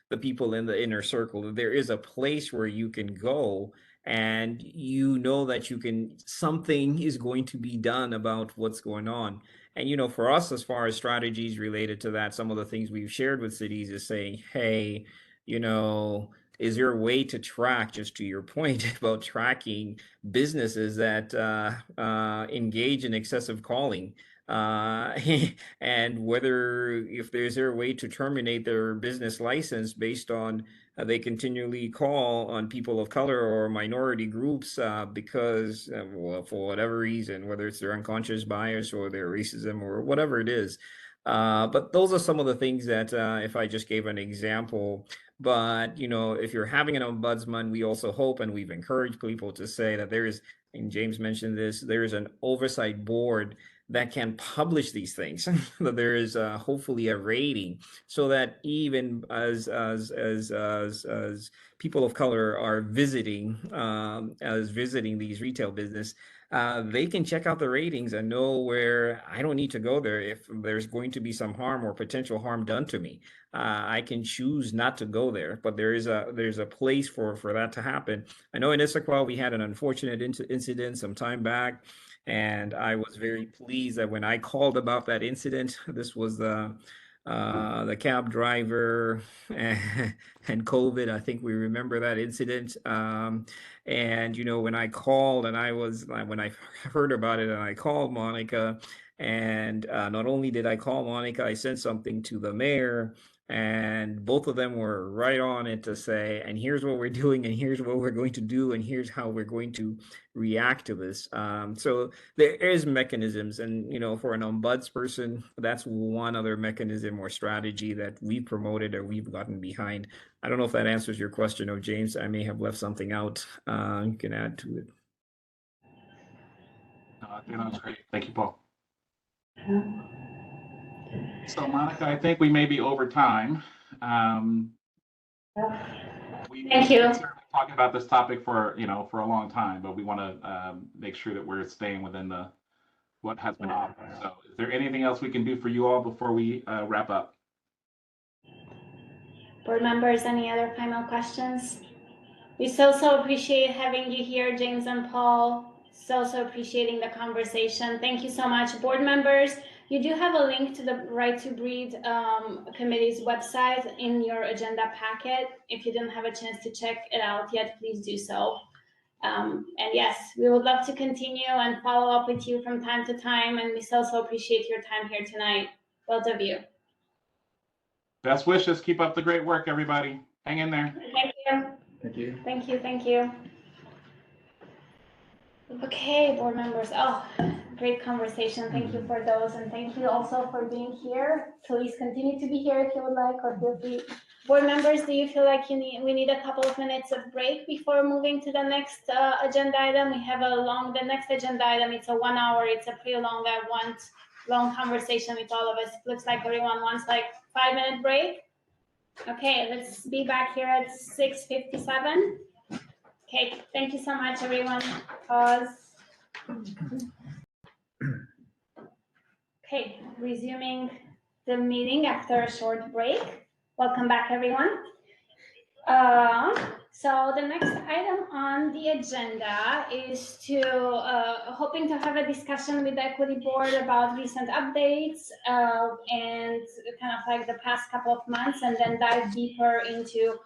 the people in the inner circle. There is a place where you can go, and that something is going to be done about what's going on. And for us, as far as strategies related to that, some of the things we've shared with cities is saying, hey, is there a way to track, just to your point about tracking businesses that engage in excessive calling, and if there's a way to terminate their business license based on they continually call on people of color or minority groups because, well, for whatever reason, whether it's their unconscious bias or their racism or whatever it is. But those are some of the things that, if I just gave an example. But, if you're having an ombudsman, we also hope, and we've encouraged people to say that and James mentioned this, there is an oversight board that can publish these things, that there is hopefully a rating, so that even as people of color are visiting these retail business, they can check out the ratings and know where I don't need to go there if there's going to be some harm or potential harm done to me. I can choose not to go there, but there's a place for that to happen. I know in Issaquah we had an unfortunate incident some time back, and I was very pleased that when I called about that incident, this was the cab driver and COVID. I think we remember that incident. And when I called, and when I heard about it, and I called Monica, and not only did I call Monica, I sent something to the mayor, and both of them were right on it to say, and here's what we're doing, and here's what we're going to do, and here's how we're going to react to this. So there is mechanisms, and for an ombudsperson, that's one other mechanism or strategy that we promoted or we've gotten behind. I don't know if that answers your question, or James, I may have left something out. You can add to it. No, I think that was great. Thank you, Paul. So, Monica, I think we may be over time. Thank you. We've been talking about this topic for a long time, but we want to make sure that we're staying within what has been offered. So, is there anything else we can do for you all before we wrap up? Board members, any other final questions? We so appreciate having you here, James and Paul. So appreciating the conversation. Thank you so much. Board members, you do have a link to the Right to Breathe committee's website in your agenda packet. If you didn't have a chance to check it out yet, please do so. And yes, we would love to continue and follow up with you from time to time. And we so appreciate your time here tonight, both of you. Best wishes. Keep up the great work, everybody. Hang in there. Thank you. Thank you. Thank you. Thank you. Okay, board members. Oh, great conversation. Thank you for those. And thank you also for being here. Please continue to be here if you would like, or feel free. Board members, do you feel like we need a couple of minutes of break before moving to the next agenda item? We have the next agenda item. It's a 1 hour. It's a pretty long. I want long conversation with all of us. It looks like everyone wants like 5-minute break. Okay, let's be back here at 6:57. Okay, thank you so much, everyone. Pause. Okay, resuming the meeting after a short break. Welcome back, everyone. So the next item on the agenda is to hoping to have a discussion with the equity board about recent updates and kind of like the past couple of months, and then dive deeper into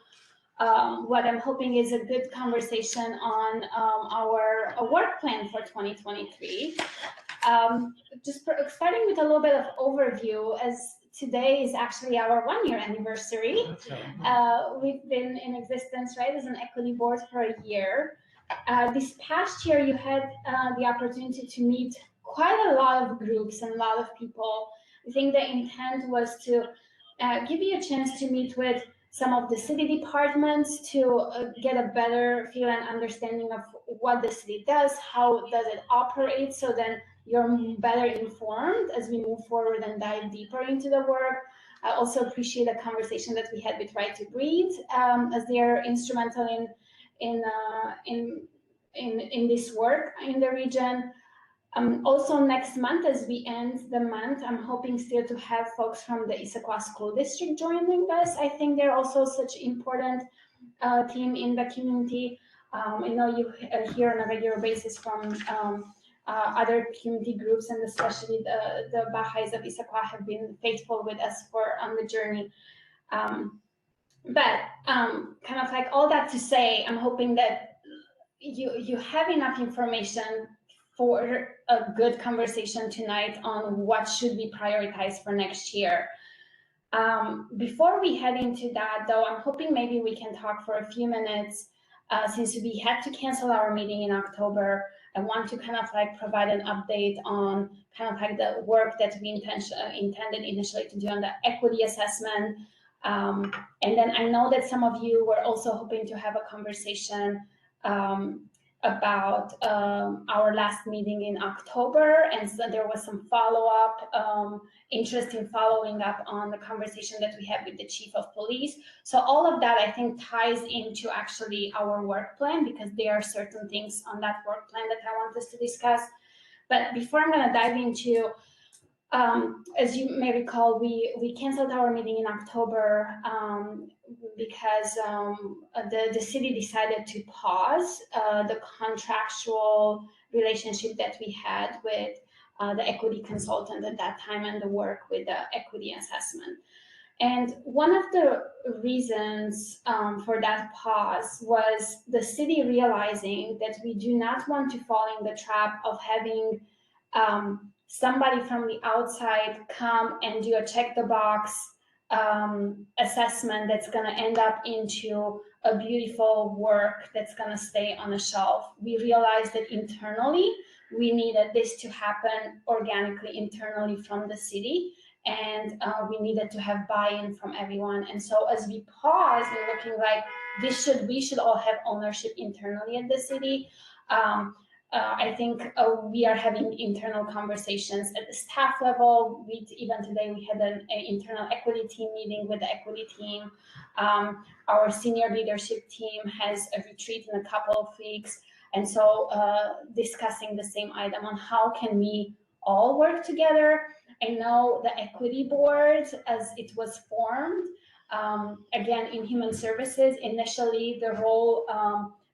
what I'm hoping is a good conversation on our work plan for 2023. Starting with a little bit of overview, as today is actually our 1-year anniversary. We've been in existence, right, as an equity board for a year. This past year, you had the opportunity to meet quite a lot of groups and a lot of people. I think the intent was to give you a chance to meet with some of the city departments to get a better feel and understanding of what the city does, how does it operate, so then you're better informed as we move forward and dive deeper into the work. I also appreciate the conversation that we had with Right to Breathe, as they are instrumental in this work in the region. Also next month, as we end the month, I'm hoping still to have folks from the Issaquah School District joining us. I think they're also such important team in the community. I know you hear on a regular basis from other community groups, and especially the Baha'is of Issaquah have been faithful with us on the journey. But kind of like all that to say, I'm hoping that you have enough information for a good conversation tonight on what should be prioritized for next year. Before we head into that, though, I'm hoping maybe we can talk for a few minutes, since we had to cancel our meeting in October. I want to kind of like provide an update on kind of like the work that we intended initially to do on the equity assessment. And then I know that some of you were also hoping to have a conversation about our last meeting in October, and so there was some follow-up interest in following up on the conversation that we had with the chief of police. So all of that, I think, ties into actually our work plan, because there are certain things on that work plan that I want us to discuss. But before I'm going to dive into, as you may recall, we canceled our meeting in October because the city decided to pause the contractual relationship that we had with the equity consultant at that time and the work with the equity assessment. And one of the reasons for that pause was the city realizing that we do not want to fall in the trap of having somebody from the outside come and do a check the box assessment that's going to end up into a beautiful work that's going to stay on a shelf. We realized that internally we needed this to happen organically internally from the city, and we needed to have buy-in from everyone. And so as we paused and looking like we should all have ownership internally at the city, I think we are having internal conversations at the staff level. Even today we had an internal equity team meeting with the equity team. Our senior leadership team has a retreat in a couple of weeks. And so discussing the same item on how can we all work together. I know the equity board, as it was formed, again, in human services, initially the role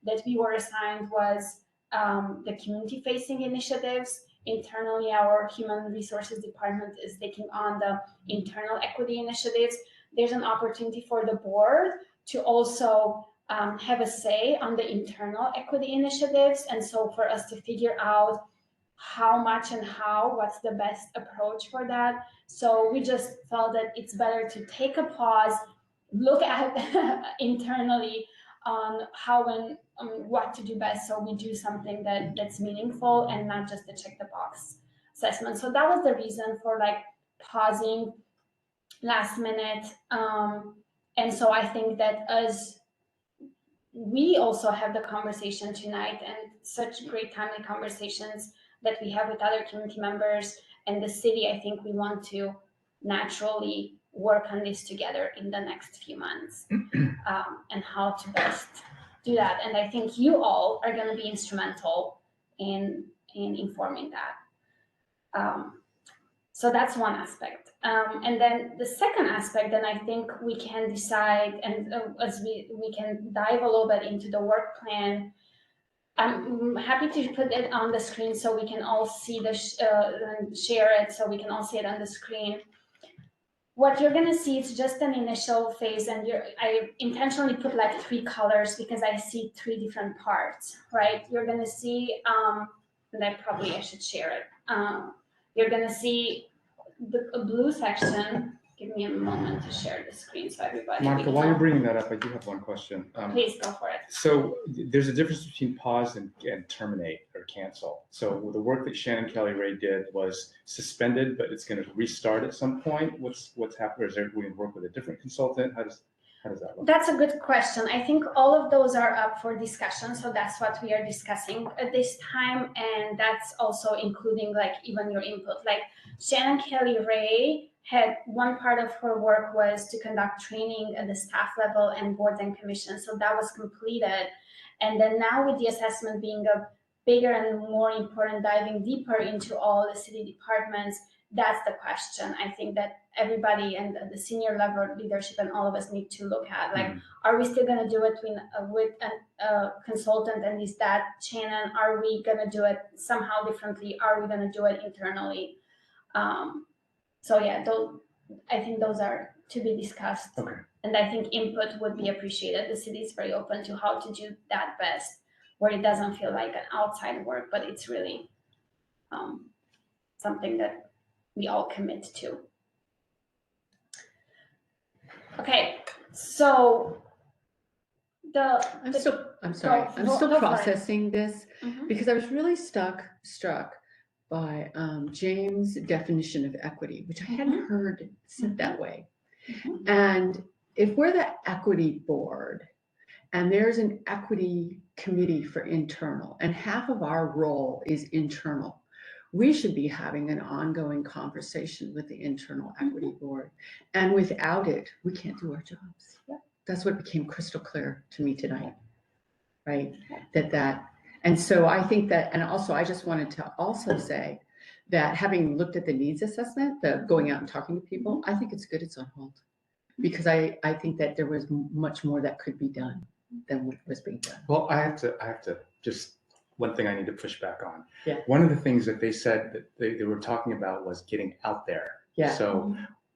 that we were assigned was the community-facing initiatives. Internally, our human resources department is taking on the internal equity initiatives. There's an opportunity for the board to also have a say on the internal equity initiatives, and so for us to figure out how much and what's the best approach for that. So we just felt that it's better to take a pause, look at internally on how and what to do best, so we do something that's meaningful and not just a check the box assessment. So that was the reason for like pausing last minute. And so I think that as we also have the conversation tonight, and such great timely conversations that we have with other community members and the city, I think we want to naturally work on this together in the next few months, and how to best do that. And I think you all are going to be instrumental in informing that. So that's one aspect. And then the second aspect, then I think we can decide, and as we can dive a little bit into the work plan. I'm happy to put it on the screen so we can all see and share it so we can all see it on the screen. What you're gonna see is just an initial phase, and I intentionally put like 3 colors because I see 3 different parts, right? You're gonna see, and I should share it. You're gonna see a blue section. Give me a moment to share the screen so everybody. Monica, while you're bringing that up, I do have one question. Please go for it. So there's a difference between pause and terminate or cancel. So the work that Shannon Kelly Ray did was suspended, but it's going to restart at some point. What's happening? Is there going to work with a different consultant? How does that look? That's a good question. I think all of those are up for discussion. So that's what we are discussing at this time. And that's also including like even your input. Like Shannon Kelly Ray had one part of her work was to conduct training at the staff level and boards and commissions. So that was completed. And then now with the assessment being a bigger and more important, diving deeper into all the city departments, that's the question. I think that everybody and the senior level leadership and all of us need to look at, like, are we still going to do it with a consultant, and is that Shannon? Are we going to do it somehow differently? Are we going to do it internally? So yeah, I think those are to be discussed. Okay. And I think input would be appreciated. The city is very open to how to do that best, where it doesn't feel like an outside work, but it's really something that we all commit to. Okay, so I'm sorry. I'm still processing this because I was really struck by James' definition of equity, which I hadn't heard said that way. And if we're the equity board and there's an equity committee for internal, and half of our role is internal, we should be having an ongoing conversation with the internal equity board. And without it, we can't do our jobs. That's what became crystal clear to me tonight, right? And so I think that, and also I just wanted to also say that having looked at the needs assessment, the going out and talking to people, I think it's good it's on hold. Because I think that there was much more that could be done than what was being done. Well, I have to just, one thing I need to push back on. Yeah. One of the things that they said that they were talking about was getting out there. Yeah. So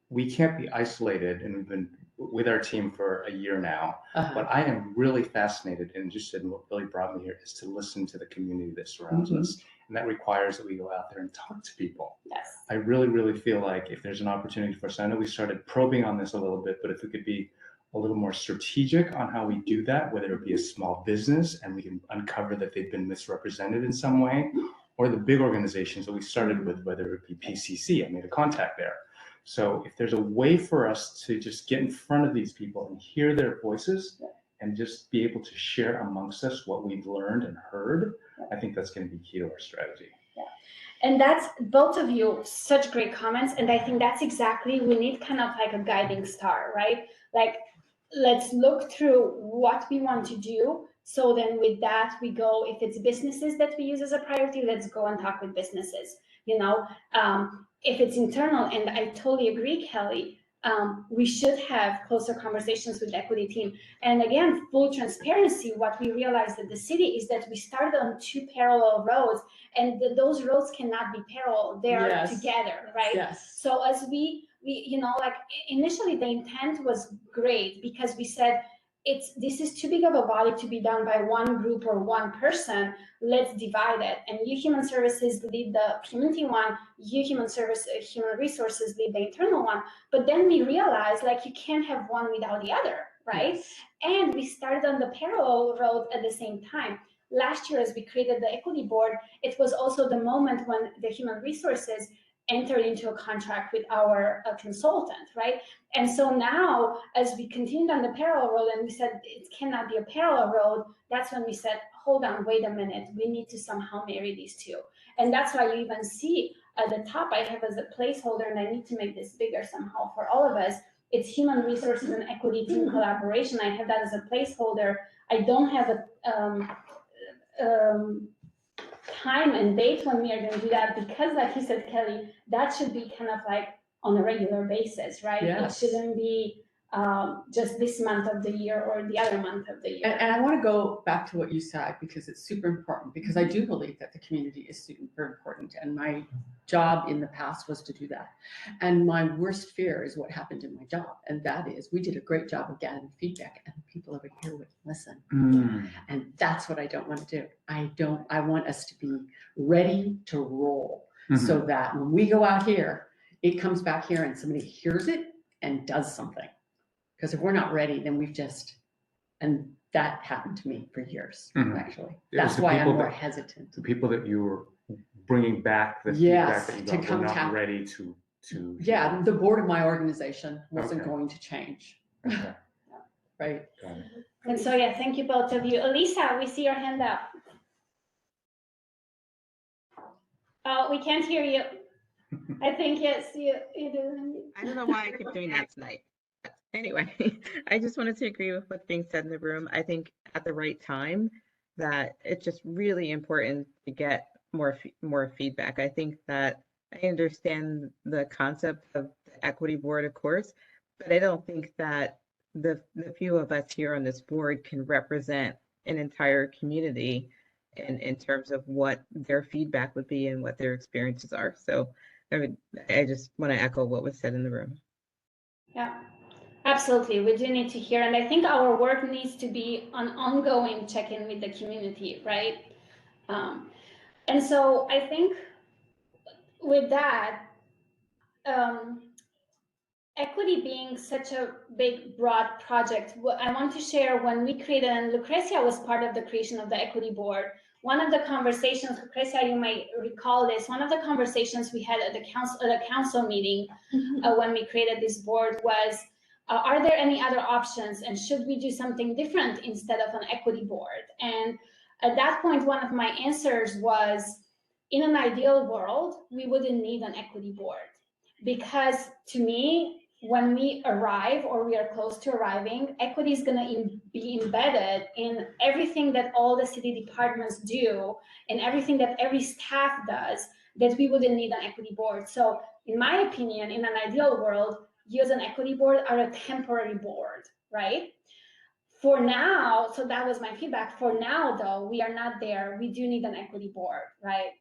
we can't be isolated, and we've been with our team for a year now, but I am really fascinated and interested in what really brought me here is to listen to the community that surrounds us. And that requires that we go out there and talk to people. Yes. I really, really feel like if there's an opportunity for us, I know we started probing on this a little bit, but if we could be a little more strategic on how we do that, whether it be a small business and we can uncover that they've been misrepresented in some way, or the big organizations that we started with, whether it be PCC, I made a contact there. So if there's a way for us to just get in front of these people and hear their voices and just be able to share amongst us what we've learned and heard, I think that's going to be key to our strategy. And that's both of you, such great comments. And I think that's exactly, we need kind of like a guiding star, right? Like, let's look through what we want to do. So then with that, we go, if it's businesses that we use as a priority, let's go and talk with businesses, you know? If it's internal, and I totally agree, Kelly, we should have closer conversations with the equity team. And again, full transparency, what we realized at the city is that we started on 2 parallel roads, and those roads cannot be parallel, they're together, right? Yes. So as we, you know, like initially the intent was great because we said, this is too big of a body to be done by one group or one person. Let's divide it. And you human services lead the community one, you human resources lead the internal one. But then we realized like you can't have one without the other, right? Yes. And we started on the parallel road at the same time. Last year, as we created the equity board, it was also the moment when the human resources entered into a contract with our consultant, right? And so now, as we continued on the parallel road and we said it cannot be a parallel road, that's when we said, hold on, wait a minute, we need to somehow marry these two. And that's why you even see at the top, I have as a placeholder, and I need to make this bigger somehow for all of us, it's human resources and equity team collaboration. I have that as a placeholder. I don't have a time and date when we are going to do that, because like you said, Kelly, that should be kind of like on a regular basis, right? Yes. It shouldn't be just this month of the year or the other month of the year. And I want to go back to what you said, because it's super important, because I do believe that the community is super important. And my job in the past was to do that. And my worst fear is what happened in my job. And that is, we did a great job of gathering feedback, and the people over here would listen. And that's what I don't want to do. I want us to be ready to roll, so that when we go out here, it comes back here and somebody hears it and does something. Because if we're not ready, then and that happened to me for years, actually. That's why I'm more hesitant. The people that you were bringing back the Yes, feedback that you to got come were not tap- ready to. Yeah, the board of my organization wasn't Okay. going to change. Okay. Right. Got it. And so, yeah, thank you both of you. Elisa, we see your hand up. Oh, we can't hear you. I think, yes, you do. I don't know why I keep doing that tonight. Anyway, I just wanted to agree with what's being said in the room. I think at the right time that it's just really important to get more feedback. I think that I understand the concept of the equity board, of course, but I don't think that the few of us here on this board can represent an entire community in terms of what their feedback would be and what their experiences are. So I just want to echo what was said in the room. Yeah. Absolutely, we do need to hear, and I think our work needs to be an ongoing check-in with the community, right? And so I think with that, equity being such a big, broad project, I want to share when we created, and Lucrecia was part of the creation of the equity board. One of the conversations, Lucrecia, you might recall this, one of the conversations we had at the council meeting when we created this board was, are there any other options, and should we do something different instead of an equity board? And at that point, one of my answers was, in an ideal world, we wouldn't need an equity board, because to me, when we arrive or we are close to arriving, equity is going to be embedded in everything that all the city departments do and everything that every staff does, that we wouldn't need an equity board. So in my opinion, in an ideal world, you as an equity board are a temporary board, right? For now, so that was my feedback. For now, though, we are not there. We do need an equity board, right?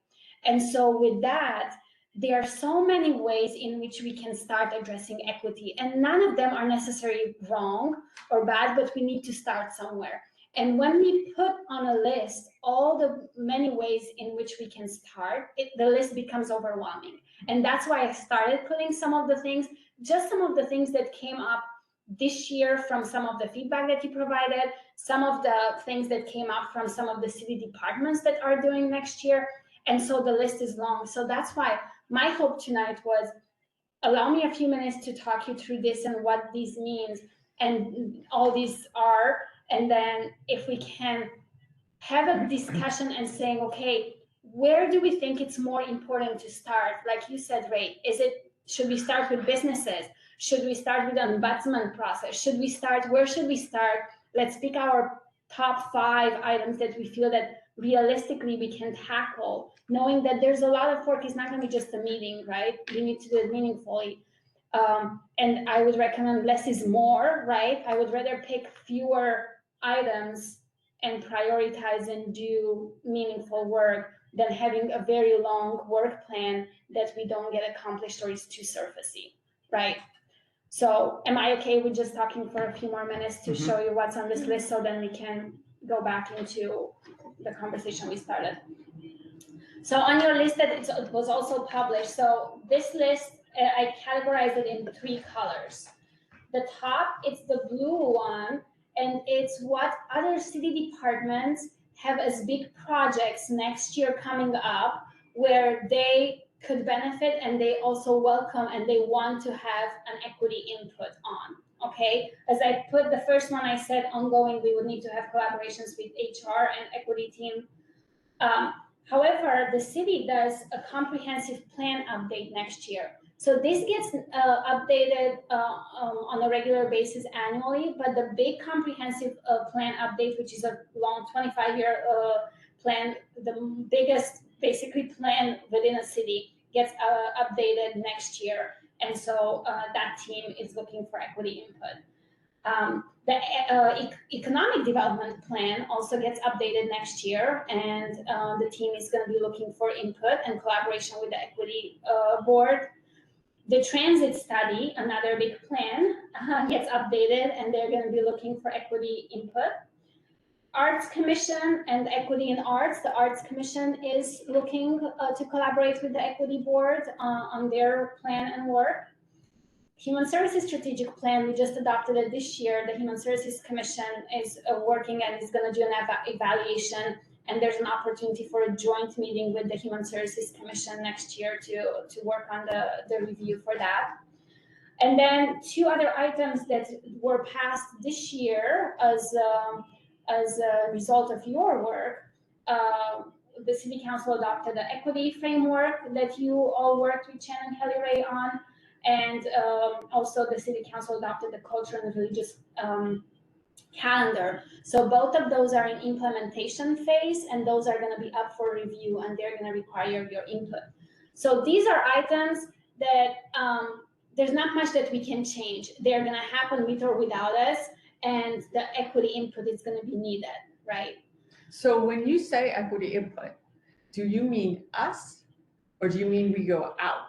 And so with that, there are so many ways in which we can start addressing equity, and none of them are necessarily wrong or bad, but we need to start somewhere. And when we put on a list all the many ways in which we can start, the list becomes overwhelming. And that's why I started putting some of the things, just some of the things that came up this year from some of the feedback that you provided, some of the things that came up from some of the city departments that are doing next year. And so the list is long. So that's why my hope tonight was, allow me a few minutes to talk you through this and what this means and all these are. And then if we can have a discussion and saying, okay, where do we think it's more important to start? Like you said, Ray, should we start with businesses? Should we start with an ombudsman process? Where should we start? Let's pick our top 5 items that we feel that realistically we can tackle, knowing that there's a lot of work. It's not going to be just a meeting, right? We need to do it meaningfully. And I would recommend less is more, right? I would rather pick fewer items and prioritize and do meaningful work than having a very long work plan that we don't get accomplished or is too surfacey, right? So am I okay with just talking for a few more minutes to show you what's on this list, so then we can go back into the conversation we started? So on your list that it was also published, so this list, I categorized it in 3 colors. The top, it's the blue one, and it's what other city departments have as big projects next year coming up where they could benefit and they also welcome and they want to have an equity input on, okay? As I put the first one, I said ongoing, we would need to have collaborations with HR and equity team. However, the city does a comprehensive plan update next year. So this gets updated on a regular basis annually, but the big comprehensive plan update, which is a long 25-year plan, the biggest basically plan within a city gets updated next year. And so that team is looking for equity input. The economic development plan also gets updated next year, and the team is going to be looking for input and collaboration with the equity board. The transit study, another big plan, gets updated, and they're going to be looking for equity input. Arts Commission and Equity in Arts. The Arts Commission is looking to collaborate with the equity board on their plan and work. Human Services Strategic Plan, we just adopted it this year. The Human Services Commission is working and is going to do an evaluation, and there's an opportunity for a joint meeting with the Human Services Commission next year to work on the review for that. And then two other items that were passed this year as a result of your work. The City Council adopted the equity framework that you all worked with Shannon Kelly Ray on. And also the City Council adopted the cultural and religious calendar. So both of those are in implementation phase, and those are going to be up for review, and they're going to require your input. So these are items that there's not much that we can change. They're going to happen with or without us, and the equity input is going to be needed, right? So when you say equity input, do you mean us, or do you mean we go out?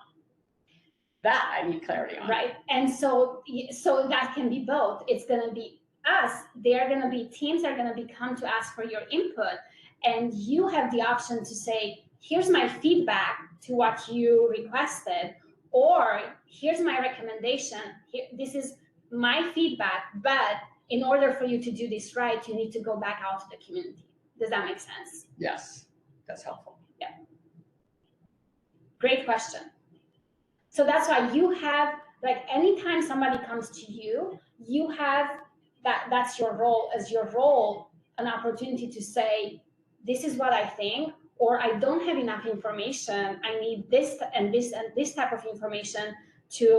That I need clarity on. Right, and so that can be both. It's going to be us. They're going to be teams are going to come to ask for your input, and you have the option to say, "Here's my feedback to what you requested," or "Here's my recommendation. This is my feedback, but in order for you to do this right, you need to go back out to the community." Does that make sense? Yes, that's helpful. Yeah. Great question. So that's why you have, like, anytime somebody comes to you, you have that's your role, an opportunity to say, this is what I think, or I don't have enough information. I need this and this and this type of information to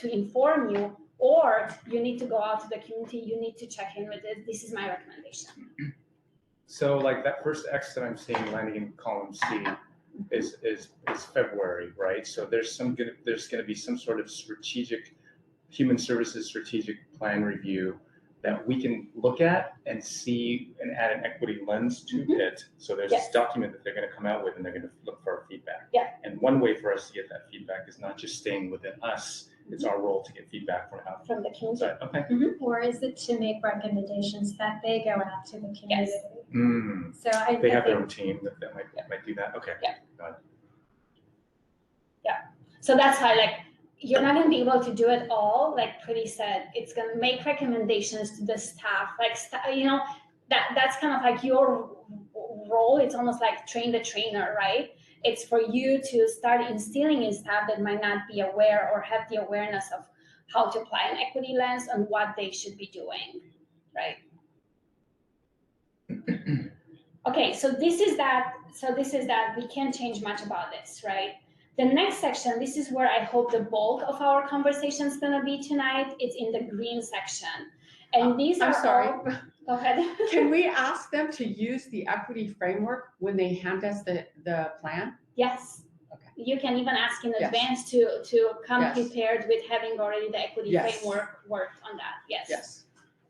inform you, or you need to go out to the community, you need to check in with it. This is my recommendation. So like that first X that I'm seeing landing in column C is February, right? So there's going to be some sort of strategic human services strategic plan review that we can look at and see and add an equity lens to it. So there's this document that they're going to come out with, and they're going to look for our feedback. Yeah. And one way for us to get that feedback is not just staying within us. It's our role to get feedback from the community. Okay. Or is it to make recommendations that they go out to the community? Yes. So they have their own team that might do that. Okay. Yeah. Got it. Yeah. So that's why, like, you're not going to be able to do it all. Like Pretty said, it's going to make recommendations to the staff. Like, you know, that's kind of like your role. It's almost like train the trainer, right? It's for you to start instilling in staff that might not be aware or have the awareness of how to apply an equity lens and what they should be doing, right? Okay, so this is that. We can't change much about this, right? The next section, this is where I hope the bulk of our conversation is going to be tonight. It's in the green section. And these are all, go ahead. Can we ask them to use the equity framework when they hand us the plan? Yes. Okay. You can even ask in Yes. advance to come Yes. prepared with having already the equity Yes. framework worked on that. Yes. Yes.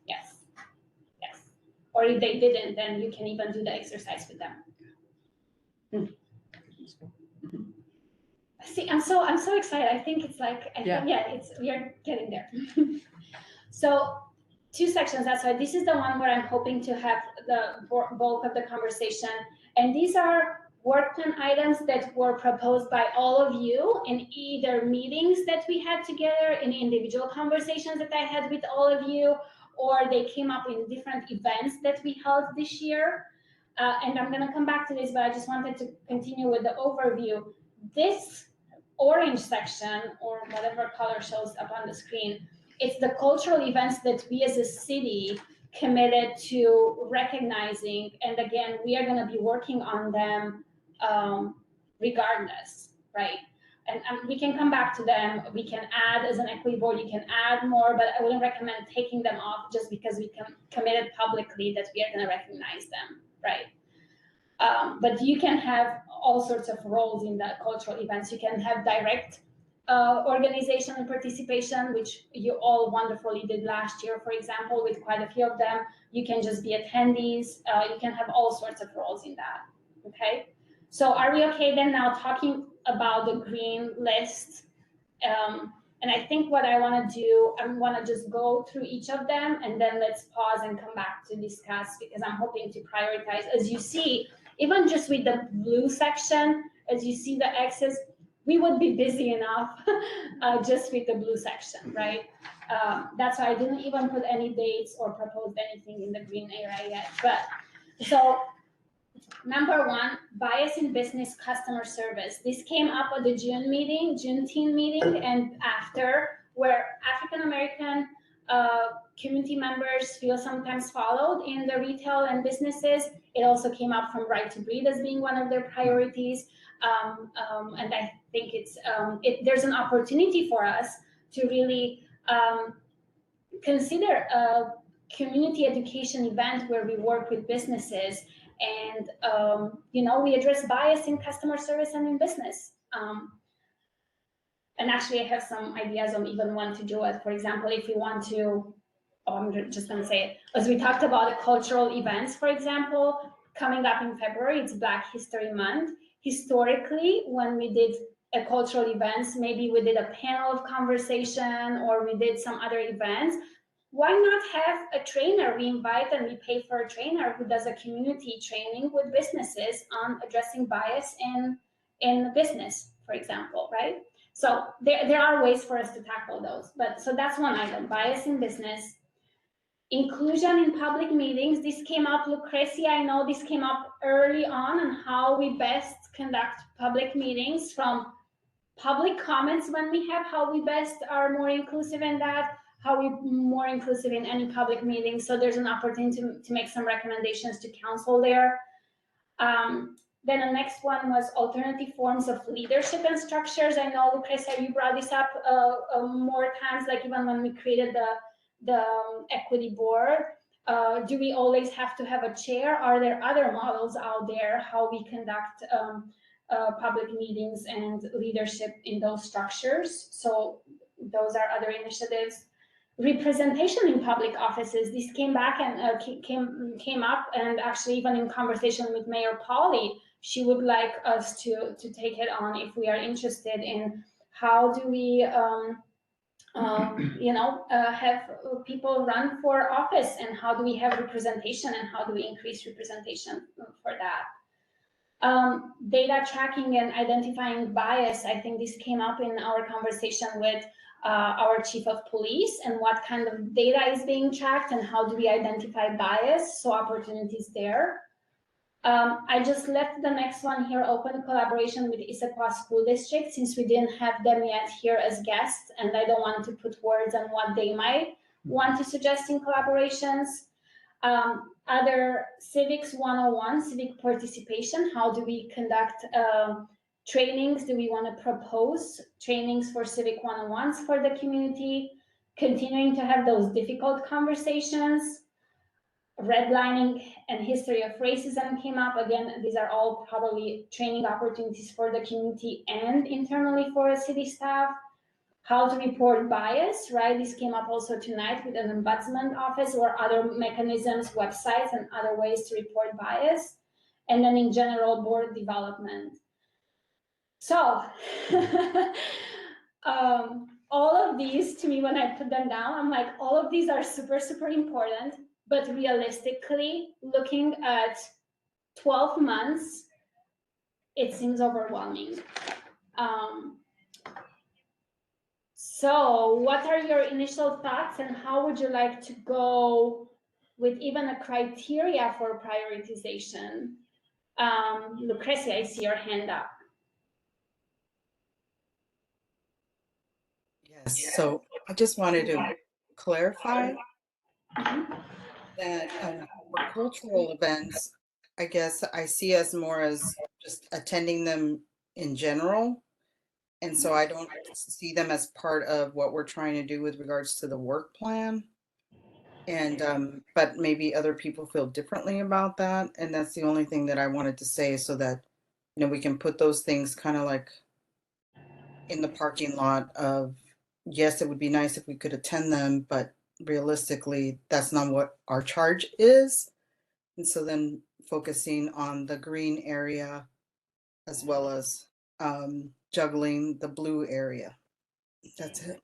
Yes. Yes. Or if they didn't, then you can even do the exercise with them. See, I'm so excited. I think it's like, we are getting there. So 2 sections. That's why this is the one where I'm hoping to have the bulk of the conversation. And these are work plan items that were proposed by all of you in either meetings that we had together, in individual conversations that I had with all of you, or they came up in different events that we held this year. And I'm going to come back to this, but I just wanted to continue with the overview. This orange section, or whatever color shows up on the screen, it's the cultural events that we as a city committed to recognizing. And again, we are going to be working on them regardless, right? And we can come back to them. We can add, as an equity board, you can add more, but I wouldn't recommend taking them off just because we committed publicly that we are going to recognize them, right? But you can have all sorts of roles in the cultural events. You can have direct organization and participation, which you all wonderfully did last year, for example, with quite a few of them. You can just be attendees. You can have all sorts of roles in that, okay? So are we okay then now talking about the green list? And I think what I want to do, I want to just go through each of them and then let's pause and come back to discuss, because I'm hoping to prioritize. As you see, even just with the blue section, as you see the X's, we would be busy enough just with the blue section, right? That's why I didn't even put any dates or proposed anything in the green area yet. But so number one, bias in business customer service. This came up at the Juneteenth meeting, and after, where African American community members feel sometimes followed in the retail and businesses. It also came up from Right to Breathe as being one of their priorities. And I think there's an opportunity for us to really consider a community education event where we work with businesses and we address bias in customer service and in business. And actually, I have some ideas on even when to do it. For example, if you want to, I'm just going to say it, as we talked about cultural events, for example, coming up in February, it's Black History Month. Historically, when we did cultural events, maybe we did a panel of conversation or we did some other events. Why not have a trainer? We invite and we pay for a trainer who does a community training with businesses on addressing bias in business, for example, right? So there are ways for us to tackle those. But so that's one item, bias in business. Inclusion in public meetings. This came up, Lucrecia, I know this came up early on how we best conduct public meetings, from public comments when we have, how we best are more inclusive in that, how we more inclusive in any public meeting. So there's an opportunity to make some recommendations to council there. Then the next one was alternative forms of leadership and structures. I know, Lucrecia, you brought this up more times, like even when we created the equity board. Do we always have to have a chair? Are there other models out there how we conduct public meetings and leadership in those structures? So those are other initiatives. Representation in public offices. This came back and came up, and actually even in conversation with Mayor Polly, she would like us to take it on if we are interested in how do we have people run for office, and how do we have representation, and how do we increase representation for that. Data tracking and identifying bias. I think this came up in our conversation with our chief of police, and what kind of data is being tracked and how do we identify bias, so opportunities there. I just left the next one here open, collaboration with Issaquah School District, since we didn't have them yet here as guests, and I don't want to put words on what they might want to suggest in collaborations. Other Civics 101, civic participation. How do we conduct trainings? Do we want to propose trainings for Civic 101s for the community? Continuing to have those difficult conversations. Redlining and history of racism came up. Again, these are all probably training opportunities for the community and internally for city staff. How to report bias, right? This came up also tonight with an ombudsman office, or other mechanisms, websites, and other ways to report bias. And then in general, board development. So all of these, to me, when I put them down, I'm like, all of these are super, super important. But realistically, looking at 12 months, it seems overwhelming. So what are your initial thoughts, and how would you like to go with even a criteria for prioritization? Lucrecia, I see your hand up. Yes, so I just wanted to clarify that for cultural events, I guess I see us more as just attending them in general. And so I don't see them as part of what we're trying to do with regards to the work plan. And but maybe other people feel differently about that, and that's the only thing that I wanted to say, so that we can put those things kind of like in the parking lot of, yes, it would be nice if we could attend them, but realistically that's not what our charge is. And so then focusing on the green area as well as juggling the blue area. That's it.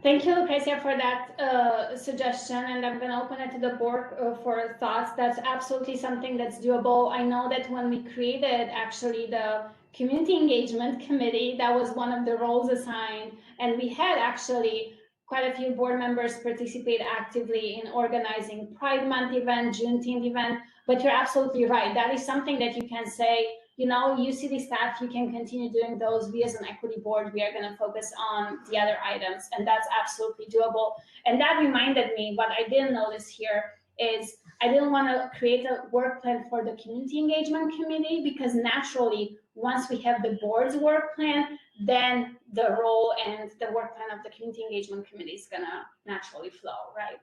Thank you, Lucrecia, for that suggestion, and I'm going to open it to the board for thoughts. That's absolutely something that's doable. I know that when we created actually the community engagement committee, that was one of the roles assigned, and we had actually quite a few board members participate actively in organizing Pride Month event, Juneteenth event. But you're absolutely right. That is something that you can say, you city staff, you can continue doing those. We as an equity board, we are going to focus on the other items, and that's absolutely doable. And that reminded me, what I didn't notice here is I didn't want to create a work plan for the community engagement committee, because naturally, once we have the board's work plan, then the role and the work plan of the community engagement committee is going to naturally flow, right?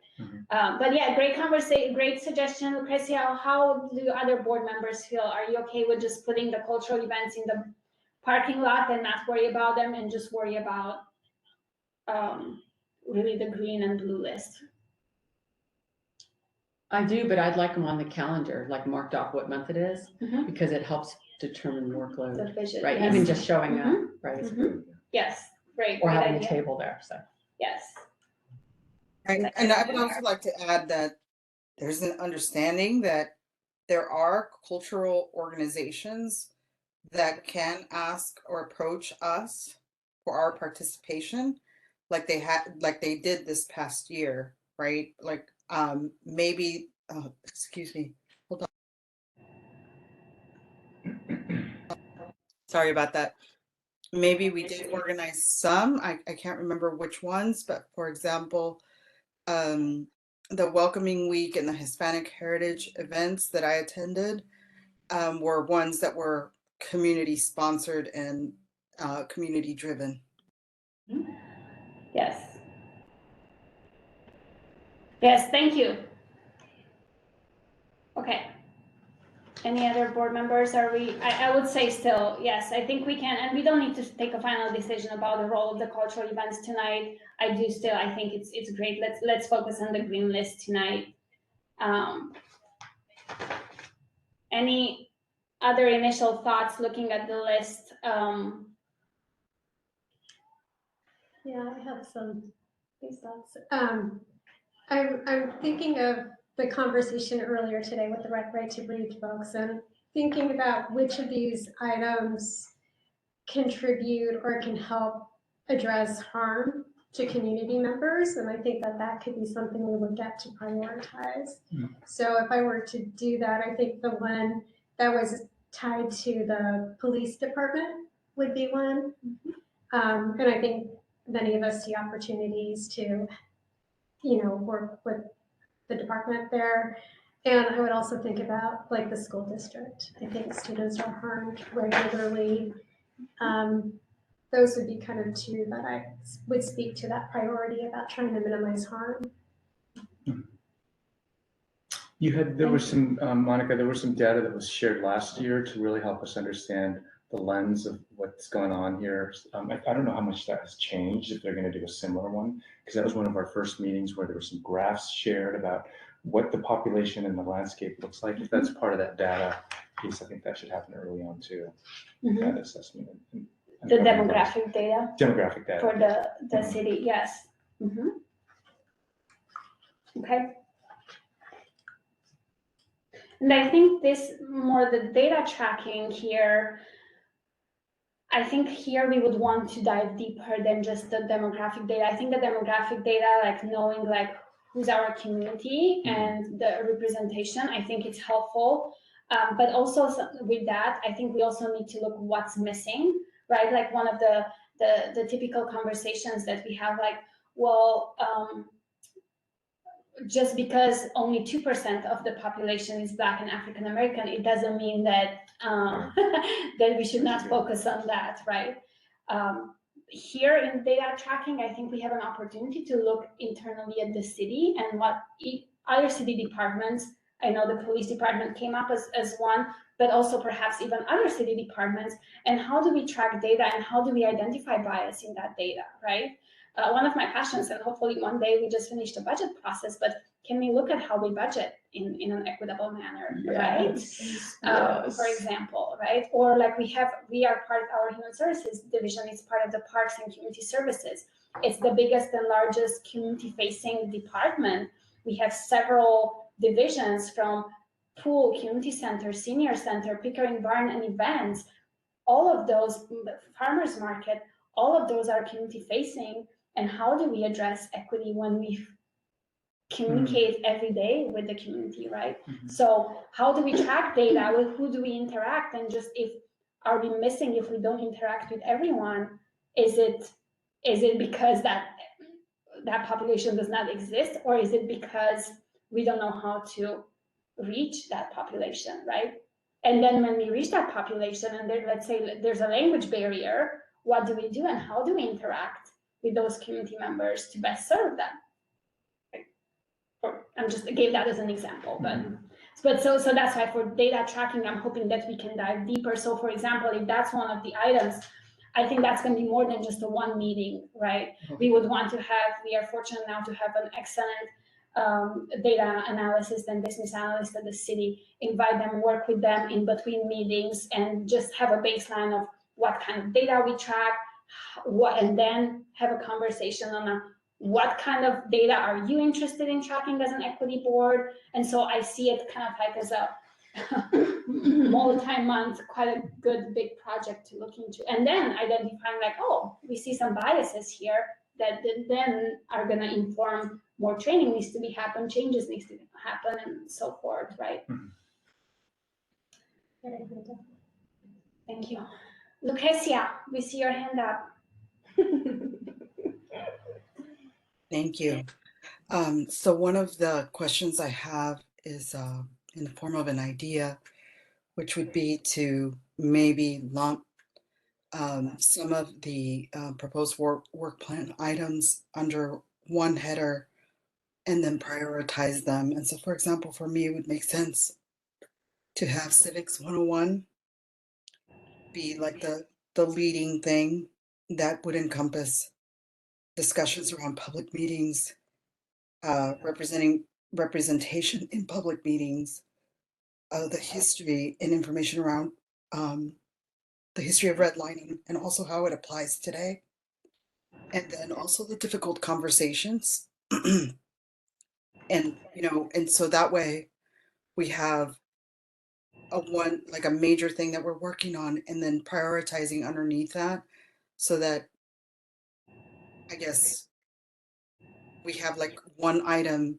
But yeah, great conversation, great suggestion, Lucrecia. How do other board members feel? Are you okay with just putting the cultural events in the parking lot and not worry about them, and just worry about really the green and blue list? I do, but I'd like them on the calendar, like marked off what month it is, because it helps determine workload, The vision, right? yes. Even just showing up, right? Yes, great. Or great having idea. a table there, so. Yes. And I would also like to add that there's an understanding that there are cultural organizations that can ask or approach us for our participation, like they did this past year, right? Like maybe excuse me, hold on. Sorry about that. Maybe we did organize some, I can't remember which ones, but for example, the Welcoming Week and the Hispanic Heritage events that I attended were ones that were community sponsored and community driven. Yes. Yes, thank you. Okay. Any other board members? Are we, I would say still, yes, I think we can, and we don't need to take a final decision about the role of the cultural events tonight. I think it's great. Let's focus on the green list tonight. Any other initial thoughts looking at the list? Yeah, I have some these thoughts. I'm thinking of the conversation earlier today with the right to breathe folks, and thinking about which of these items contribute or can help address harm to community members. And I think that could be something we look at to prioritize. So if I were to do that, I think the one that was tied to the police department would be one. And I think many of us see opportunities to, work with the department there. And I would also think about like the school district. I think students are harmed regularly. Those would be kind of two that I would speak to that priority about trying to minimize harm. There was some, Monica, there was some data that was shared last year to really help us understand the lens of what's going on here. I don't know how much that has changed, if they're going to do a similar one, because that was one of our first meetings where there were some graphs shared about what the population and the landscape looks like. If that's part of that data piece, I think that should happen early on too, that assessment. And the demographic data. Demographic data. For the city, yes. Okay. And I think the data tracking here, I think here we would want to dive deeper than just the demographic data. I think the demographic data, like knowing like who's our community and the representation, I think it's helpful. But also with that, I think we also need to look what's missing, right? Like one of the typical conversations that we have, like, well, just because only 2% of the population is Black and African American, it doesn't mean that that we should not focus on that, right? here in data tracking, I think we have an opportunity to look internally at the city and what other city departments, I know the police department came up as one, but also perhaps even other city departments, and how do we track data and how do we identify bias in that data, right? One of my passions, and hopefully one day we just finish the budget process, but can we look at how we budget in an equitable manner, right? For example, right? Or like we are part of our human services division, it's part of the parks and community services. It's the biggest and largest community facing department. We have several divisions from pool, community center, senior center, Pickering Barn, and events. All of those, farmers market, all of those are community facing. And how do we address equity when we communicate every day with the community, right? So how do we track data? With who do we interact? And just are we missing if we don't interact with everyone? Is it because that population does not exist, or is it because we don't know how to reach that population, right? And then when we reach that population, and let's say there's a language barrier, what do we do and how do we interact with those community members to best serve them? I gave that as an example, but so that's why for data tracking, I'm hoping that we can dive deeper. So for example, if that's one of the items, I think that's going to be more than just a one meeting, right? We would want to we are fortunate now to have an excellent data analysis and business analyst at the city, invite them, work with them in between meetings, and just have a baseline of what kind of data we track, and then have a conversation on what kind of data are you interested in tracking as an equity board. And so I see it kind of like as a multi-month, quite a good big project to look into, and then identifying like, oh, we see some biases here that then are going to inform more training needs to be happen, changes needs to happen, and so forth, right? Thank you. Lucrecia, we see your hand up. Thank you. So one of the questions I have is in the form of an idea, which would be to maybe lump some of the proposed work plan items under one header and then prioritize them. And so, for example, for me, it would make sense to have Civics 101 be like the leading thing that would encompass discussions around public meetings, representation in public meetings, the history and information around the history of redlining and also how it applies today. And then also the difficult conversations. And, and so that way we have a major thing that we're working on and then prioritizing underneath that so that I guess we have like one item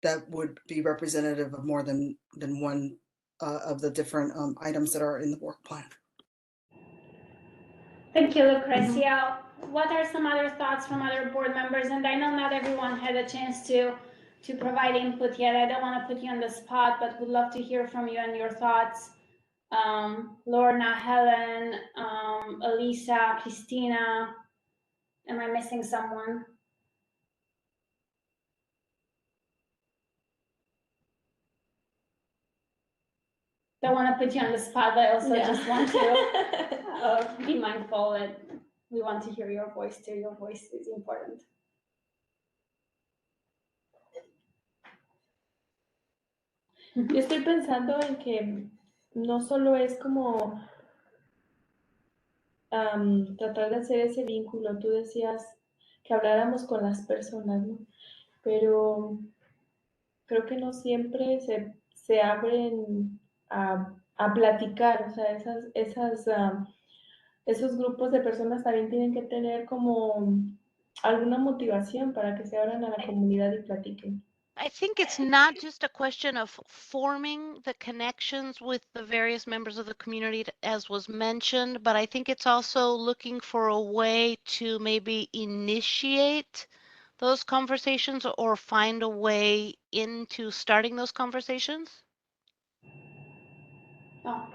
that would be representative of more than one of the different items that are in the work plan. Thank you, Lucrecia. What are some other thoughts from other board members? And I know not everyone had a chance to provide input yet. I don't want to put you on the spot, but would love to hear from you and your thoughts. Lorna, Helen, Elisa, Christina. Am I missing someone? Don't want to put you on the spot, but I also just want to be mindful that we want to hear your voice too. Your voice is important. Yo estoy pensando en que no solo es como tratar de hacer ese vínculo. Tú decías que habláramos con las personas, ¿no? Pero creo que no siempre se abren a platicar. O sea, esos grupos de personas también tienen que tener como alguna motivación para que se abran a la comunidad y platiquen. I think it's not just a question of forming the connections with the various members of the community, as was mentioned, but I think it's also looking for a way to maybe initiate those conversations or find a way into starting those conversations.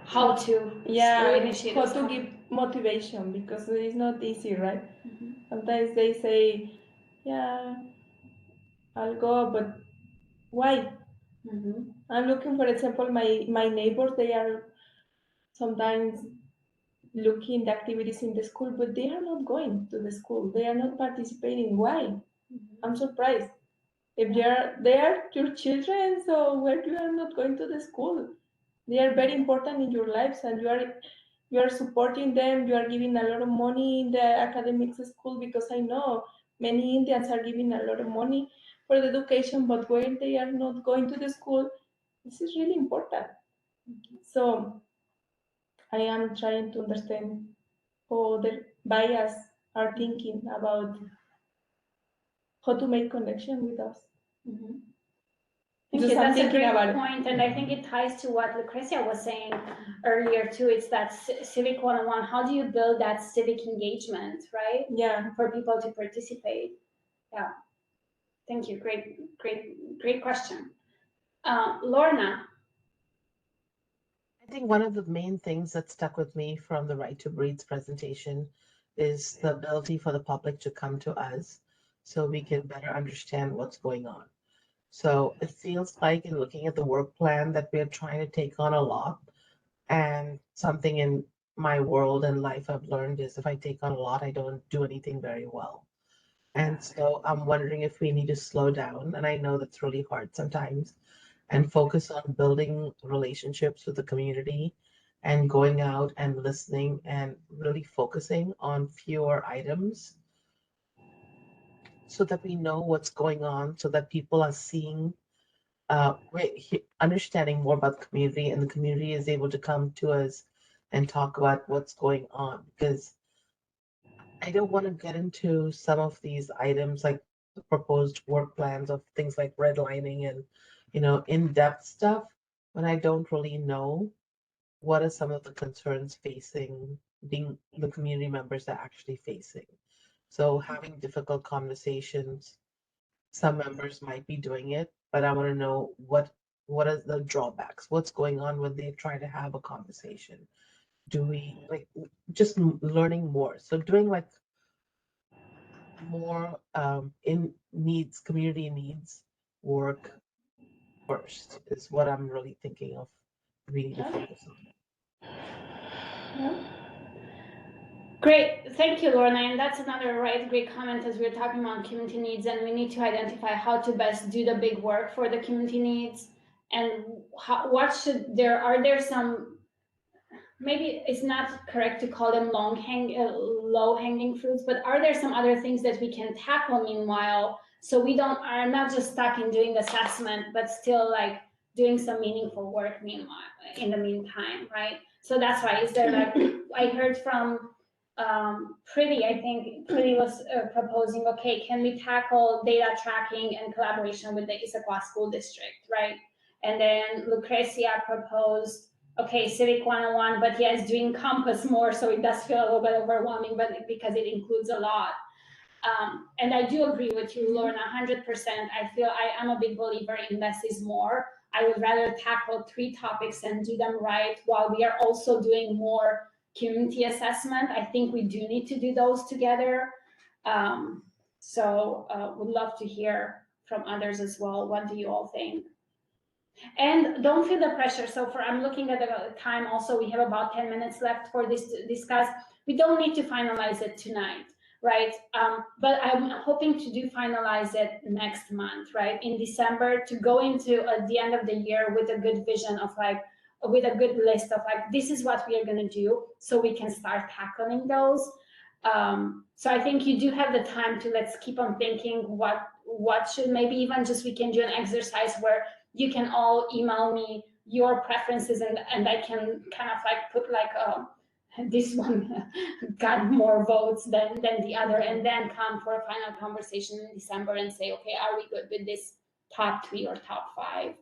How to initiate how to motivation because it's not easy, right? Sometimes they say, yeah, I'll go, but why? I'm looking, for example, my neighbors, they are sometimes looking the activities in the school, but they are not going to the school. They are not participating. Why? I'm surprised. If they are your children, so where you are not going to the school? They are very important in your lives, and you are supporting them. You are giving a lot of money in the academics school, because I know many Indians are giving a lot of money for the education, but where they are not going to the school, this is really important. So I am trying to understand how the bias are thinking about how to make connection with us. Thank you. That's a great point, and I think it ties to what Lucrecia was saying earlier too. It's that civic 101. How do you build that civic engagement, right? Yeah. For people to participate. Yeah. Thank you. Great question. Lorna. I think one of the main things that stuck with me from the Right to Breathe's presentation is the ability for the public to come to us so we can better understand what's going on. So it feels like, in looking at the work plan, that we're trying to take on a lot. And something in my world and life I've learned is, if I take on a lot, I don't do anything very well. And so I'm wondering if we need to slow down. And I know that's really hard sometimes, and focus on building relationships with the community and going out and listening and really focusing on fewer items so that we know what's going on, so that people are seeing, understanding more about the community, and the community is able to come to us and talk about what's going on. Because I don't want to get into some of these items, like the proposed work plans of things like redlining and, in-depth stuff, when I don't really know what are some of the concerns facing being the community members are actually facing. So having difficult conversations, some members might be doing it, but I want to know what are the drawbacks, what's going on when they try to have a conversation. Do we just learning more? So doing more in community needs work first is what I'm really thinking of we need to focus on. Yeah. Great, thank you, Lorna. And that's another great comment, as we're talking about community needs, and we need to identify how to best do the big work for the community needs, and are there some, maybe it's not correct to call them low hanging fruits, but are there some other things that we can tackle meanwhile, so we are not just stuck in doing assessment, but still doing some meaningful work meanwhile, in the meantime, right? So that's why, is there I heard from Pretty, I think Pretty was proposing, okay, can we tackle data tracking and collaboration with the Issaquah School District, right? And then Lucrecia proposed, okay, Civic 101, but yes, doing Compass more, so it does feel a little bit overwhelming, but because it includes a lot. And I do agree with you, Lorna, 100%. I feel I'm a big believer in less is more. I would rather tackle 3 topics and do them right, while we are also doing more community assessment. I think we do need to do those together. So would love to hear from others as well. What do you all think? And don't feel the pressure. So I'm looking at the time also, we have about 10 minutes left for this to discuss. We don't need to finalize it tonight, right? But I'm hoping to finalize it next month, right? In December, to go into the end of the year with a good vision of with a good list of this is what we are going to do, so we can start tackling those. So I think you do have the time to, let's keep on thinking what should, maybe even just we can do an exercise where you can all email me your preferences, and I can kind of put this one got more votes than the other, and then come for a final conversation in December and say, okay, are we good with this top 3 or top 5?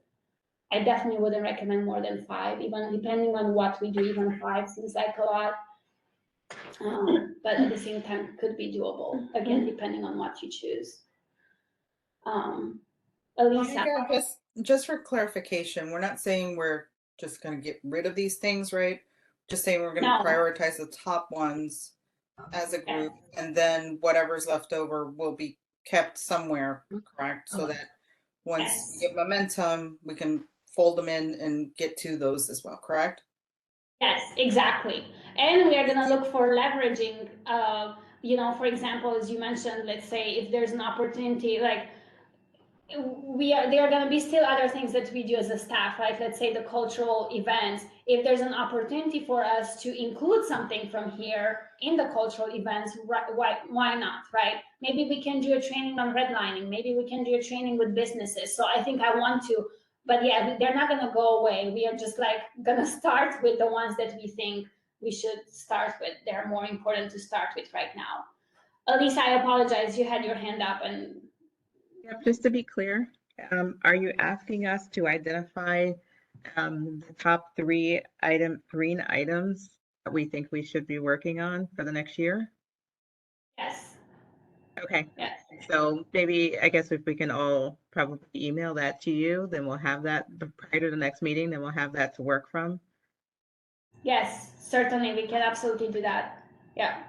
I definitely wouldn't recommend more than 5, even depending on what we do. Even 5 seems like a lot, but at the same time could be doable, again, depending on what you choose. Elisa. Just for clarification, we're not saying we're just going to get rid of these things, right? Just saying we're gonna No. prioritize the top ones as a group, and then whatever's left over will be kept somewhere, correct? So that once we get momentum, we can fold them in and get to those as well, correct? Yes, exactly. And we are going to look for leveraging, for example, as you mentioned, let's say if there's an opportunity, like there are going to be still other things that we do as a staff, right? Let's say the cultural events. If there's an opportunity for us to include something from here in the cultural events, why not, right? Maybe we can do a training on redlining. Maybe we can do a training with businesses. So I think I want to, but yeah, they're not going to go away. We are just like going to start with the ones that we think we should start with. They're more important to start with right now. Elisa, I apologize. You had your hand up and. Yep, just to be clear, are you asking us to identify the top three green items that we think we should be working on for the next year? Yes. Okay. Yes. So maybe, I guess if we can all probably email that to you, then we'll have that prior to the next meeting, then we'll have that to work from. Yes, certainly, we can absolutely do that. Yeah.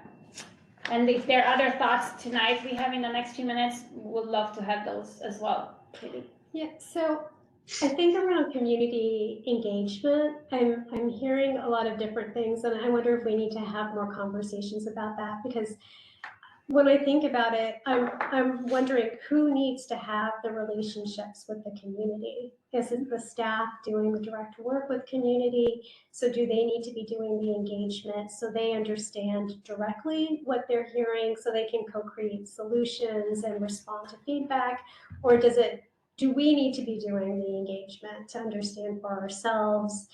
And if there are other thoughts tonight we have in the next few minutes, we'd love to have those as well. Yeah, so I think around community engagement, I'm hearing a lot of different things, and I wonder if we need to have more conversations about that, because when I think about it, I'm wondering who needs to have the relationships with the community. Is it the staff doing the direct work with community? So do they need to be doing the engagement so they understand directly what they're hearing so they can co-create solutions and respond to feedback? Or do we need to be doing the engagement to understand for ourselves?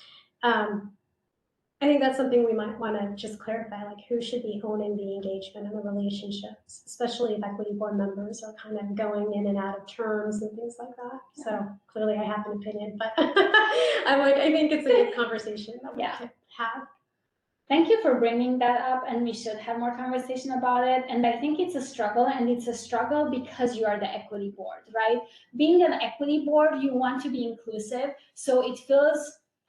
I think that's something we might want to just clarify, like who should be owning the engagement and the relationships, especially if equity board members are kind of going in and out of terms and things like that. So clearly I have an opinion, but I think it's a good conversation that we could have. Thank you for bringing that up, and we should have more conversation about it. And I think it's a struggle, and it's a struggle because you are the equity board, right? Being an equity board, you want to be inclusive. So it feels,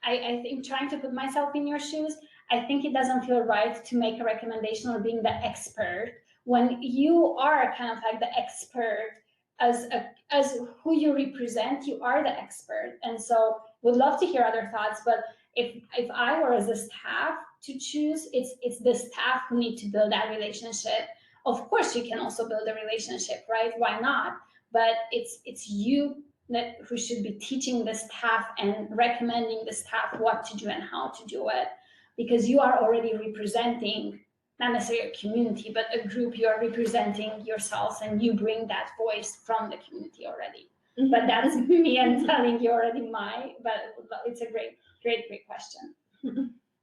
I think, trying to put myself in your shoes, I think it doesn't feel right to make a recommendation or being the expert when you are kind of like the expert as who you represent, you are the expert. And so would love to hear other thoughts, but if I were as a staff to choose, it's the staff who need to build that relationship. Of course, you can also build a relationship, right? Why not? But it's you who should be teaching the staff and recommending the staff what to do and how to do it, because you are already representing not necessarily a community, but a group. You are representing yourselves, and you bring that voice from the community already. Mm-hmm. But that is me and telling you already but it's a great question.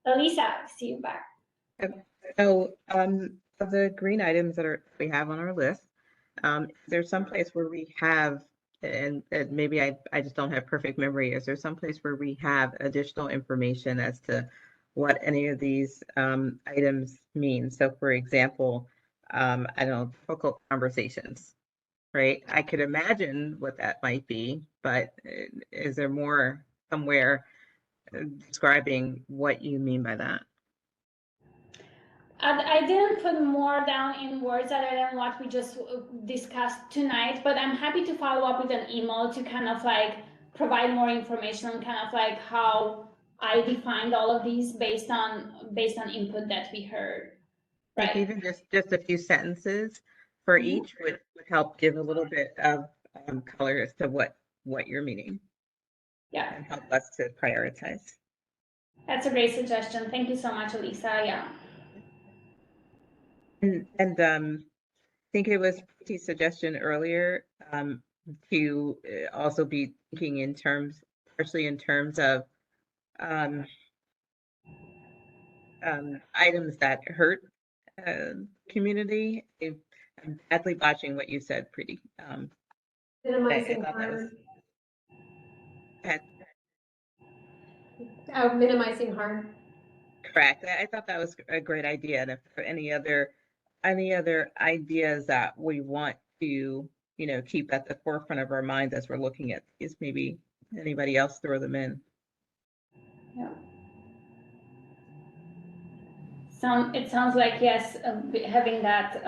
Elisa, I see you back. So of the green items that we have on our list, there's some place where we have, and maybe I just don't have perfect memory, is there some place where we have additional information as to what any of these items mean? So for example, I don't know, difficult conversations, right? I could imagine what that might be, but is there more somewhere describing what you mean by that? I didn't put more down in words other than what we just discussed tonight, but I'm happy to follow up with an email to kind of like provide more information on kind of like how I defined all of these based on input that we heard. Right. Like even just a few sentences for each would help give a little bit of color as to what you're meaning. Yeah. And help us to prioritize. That's a great suggestion. Thank you so much, Elisa. Yeah. And I think it was Pretty's suggestion earlier to also be thinking partially in terms of items that hurt community. I'm badly botching what you said, Pretty. Minimizing harm. Minimizing harm. Correct. I thought that was a great idea. And if there are any other ideas that we want to, keep at the forefront of our minds as we're looking at these, maybe anybody else throw them in. Yeah. It sounds like, yes, having that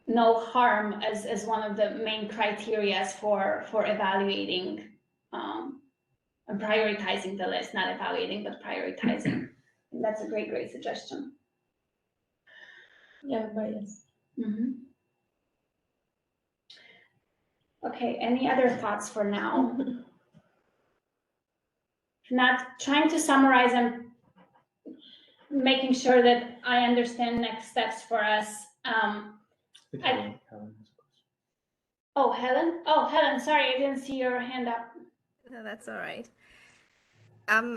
no harm as one of the main criteria for evaluating and prioritizing the list, not evaluating, but prioritizing. And that's a great suggestion. Yeah, bias. Okay, any other thoughts for now? Not trying to summarize and making sure that I understand next steps for us. Helen. Oh, Helen? Oh, Helen, sorry, I didn't see your hand up. No, that's all right.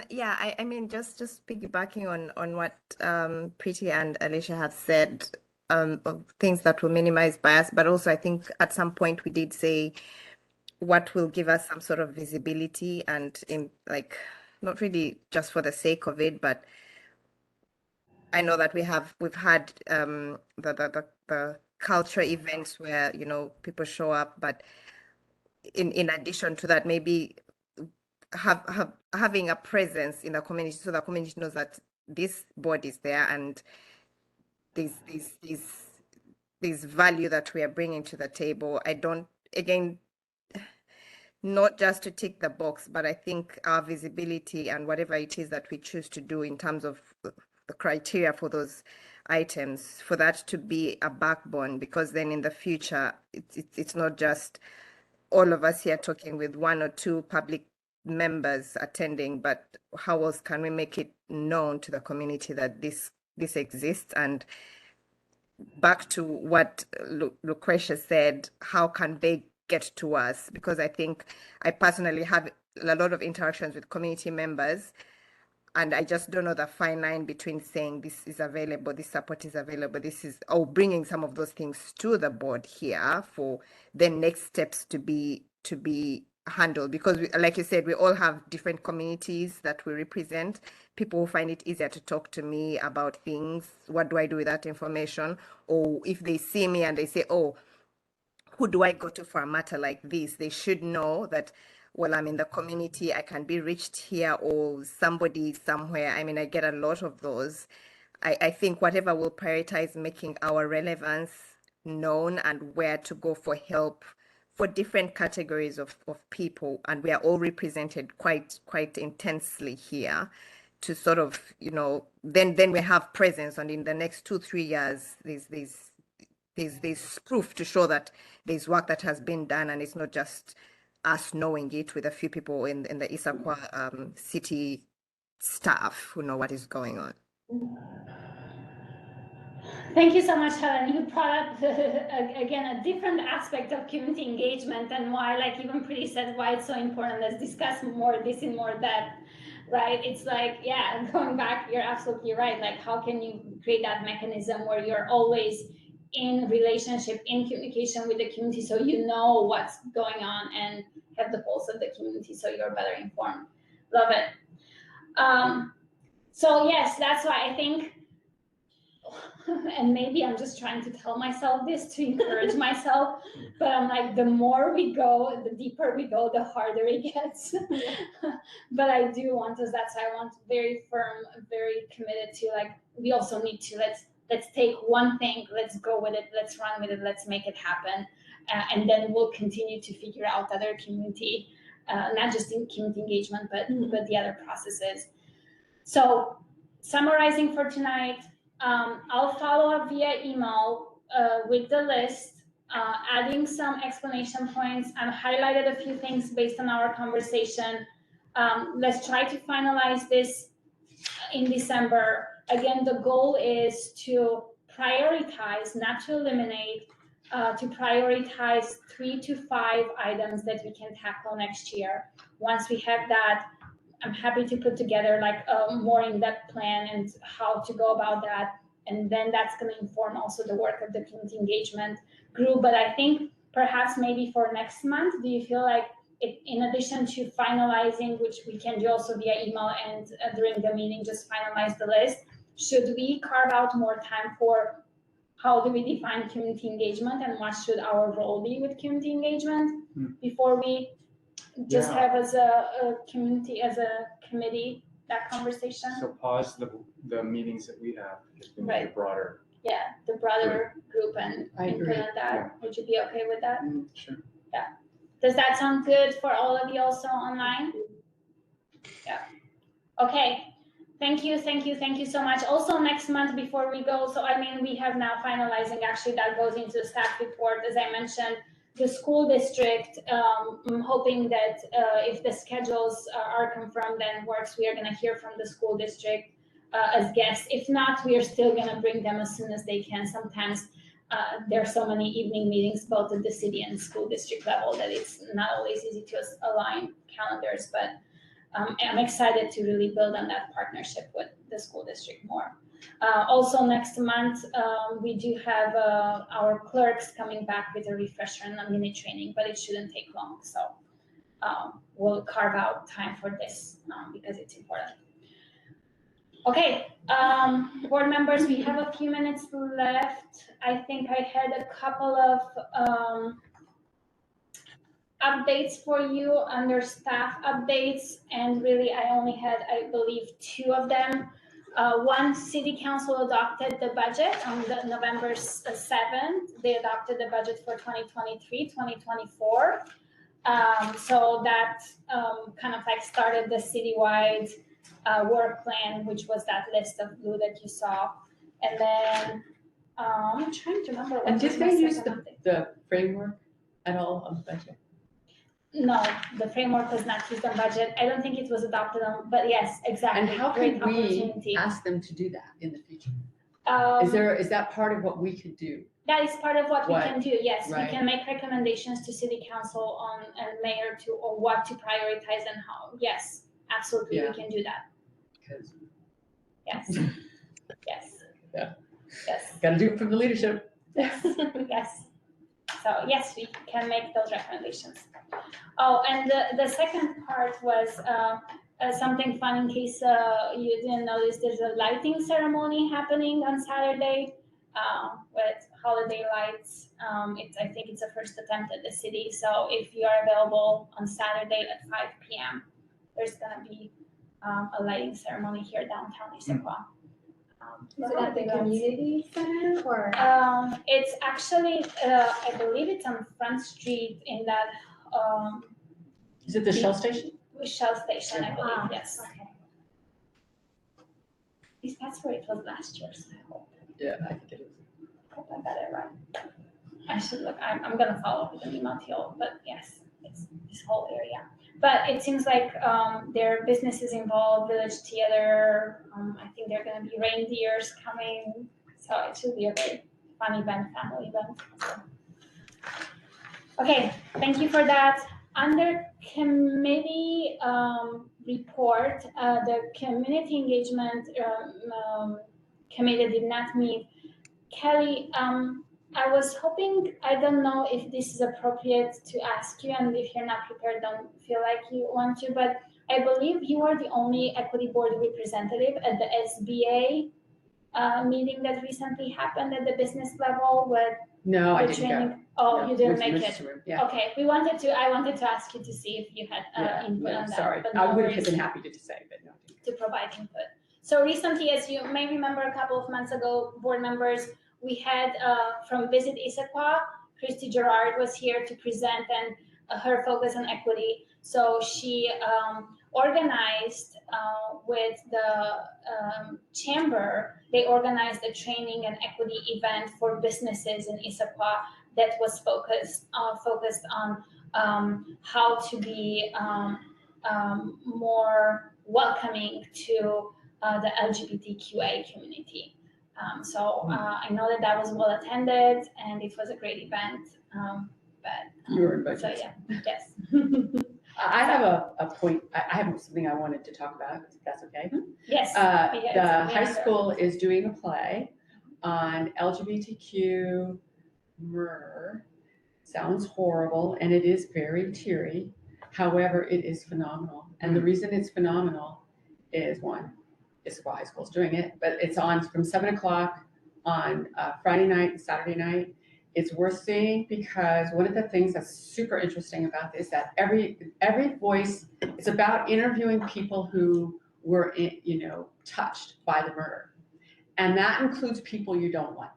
Yeah, I mean, just piggybacking on what Preeti and Alicia have said, of things that will minimize bias, but also I think at some point we did say what will give us some sort of visibility and in like not really just for the sake of it, but I know that we've had the culture events where people show up, but in addition to that, maybe having a presence in the community so the community knows that this board is there and there's value that we are bringing to the table. I don't, again, not just to tick the box, but I think our visibility and whatever it is that we choose to do in terms of the criteria for those items, for that to be a backbone, because then in the future, it's not just all of us here talking with one or two public members attending, but how else can we make it known to the community that this exists? And back to what Lucretia said, how can they get to us? Because I think I personally have a lot of interactions with community members, and I just don't know the fine line between saying this is available, this support is available, bringing some of those things to the board here for the next steps to be handled. Because like you said, we all have different communities that we represent. People find it easier to talk to me about things. What do I do with that information? Or if they see me and they say, oh, who do I go to for a matter like this? They should know that, well, I'm in the community, I can be reached here, or somebody somewhere. I mean, I get a lot of those. I think whatever will prioritize making our relevance known and where to go for help for different categories of people, and we are all represented quite intensely here, to sort of, then we have presence, and in the next 2-3 years, there's proof to show that there's work that has been done, and it's not just us knowing it with a few people in the Issaquah city staff who know what is going on. Thank you so much, Helen. You brought up, again, a different aspect of community engagement, and why, like even Preeti said, why it's so important. Let's discuss this in more depth, right? It's like, yeah, going back, you're absolutely right. Like, how can you create that mechanism where you're always in relationship, in communication with the community, so you know what's going on and have the pulse of the community, so you're better informed. Love it. So yes, that's why I think, and maybe I'm just trying to tell myself this to encourage myself, but I'm like, the more we go, the deeper we go, the harder it gets. But I do want to, that's why I want very firm, very committed to, like, we also need to, let's take one thing, let's go with it, let's run with it, let's make it happen. And then we'll continue to figure out other community, not just in community engagement, but the other processes. So summarizing for tonight, I'll follow up via email with the list, adding some explanation points. I've highlighted a few things based on our conversation. Let's try to finalize this in December. Again, the goal is to prioritize, not to eliminate, to prioritize 3 to 5 items that we can tackle next year. Once we have that, I'm happy to put together like a more in-depth plan and how to go about that. And then that's going to inform also the work of the community engagement group. But I think perhaps maybe for next month, do you feel like in addition to finalizing, which we can do also via email and during the meeting, just finalize the list, should we carve out more time for how do we define community engagement and what should our role be with community engagement before we just have as a community, as a committee, that conversation. So pause the meetings that we have, because we need a Right. broader. Yeah, the broader group and I input agree. on that. Would you be okay with that? Sure. Yeah. Does that sound good for all of you also online? Yeah. Okay. Thank you so much. Also next month before we go, so I mean, we have now finalizing, actually that goes into the staff report, as I mentioned, the school district, I'm hoping that if the schedules are confirmed and works, we are gonna hear from the school district as guests. If not, we are still gonna bring them as soon as they can. Sometimes there are so many evening meetings both at the city and school district level that it's not always easy to align calendars, but I'm excited to really build on that partnership with the school district more. Also next month, we do have our clerks coming back with a refresher and a mini training, but it shouldn't take long. So we'll carve out time for this because it's important. Okay, board members, we have a few minutes left. I think I had a couple of updates for you under staff updates, and really I only had, I believe, 2 of them. One, City Council adopted the budget on November 7th. They adopted the budget for 2023-2024. So that kind of like started the citywide work plan, which was that list of blue that you saw. And then I'm trying to remember. And did they use the framework at all on the budget? No, the framework was not used on budget. I don't think it was adopted on, but yes, exactly. And how Great can we opportunity. ask them to do that in the future? Is that part of what we could do? That is part of what we can do. Yes, Right. we can make recommendations to city council on and mayor to or what to prioritize and how. Yes, absolutely, Yeah. we can do that. Because Yes, yes, yeah, yes, got to do it from the leadership. yes, yes. So yes, we can make those recommendations. Oh, and the second part was something fun in case you didn't notice. There's a lighting ceremony happening on Saturday with holiday lights. I think it's the first attempt at the city. So if you are available on Saturday at 5 p.m., there's gonna be a lighting ceremony here downtown Issaquah. Is it at the community center or? It's actually, I believe it's on Front Street in that. Is it the Shell station? Shell station, I believe, yes. Okay. At least that's where it was last year, so I hope. Yeah, I think it is. I hope I got it right. I should look, I'm gonna follow up with an email to, but yes, it's this whole area. But it seems like there are businesses involved, Village Theater. I think there are going to be reindeers coming, so it should be a very fun event, family event. So. Okay, thank you for that. Under committee report, the community engagement committee did not meet. Kelly, I was hoping, I don't know if this is appropriate to ask you, and if you're not prepared, don't feel like you want to, but I believe you are the only equity board representative at the SBA meeting that recently happened at the business level with No, I the didn't training. go. Oh, No, you didn't which- make which it. room, yeah. Okay, I wanted to ask you to see if you had input on that. Sorry, but I no would have worries. been happy to say, but no. To provide input. So recently, as you may remember, a couple of months ago, board members, we had from Visit Issaquah, Christy Gerard was here to present and her focus on equity. So she organized with the chamber, they organized a training and equity event for businesses in Issaquah that was focused on how to be more welcoming to the LGBTQA community. I know that was well attended and it was a great event. You were invited. So yeah, yes. I have a point, I have something I wanted to talk about, if that's okay. Yes. The high school is doing a play on LGBTQ murder. Sounds horrible, and it is very teary. However, it is phenomenal. And the reason it's phenomenal is one, Issaquah High School is doing it, but it's on from 7 o'clock on Friday night and Saturday night. It's worth seeing because one of the things that's super interesting about this is that every voice, it's about interviewing people who were, touched by the murder. And that includes people you don't like,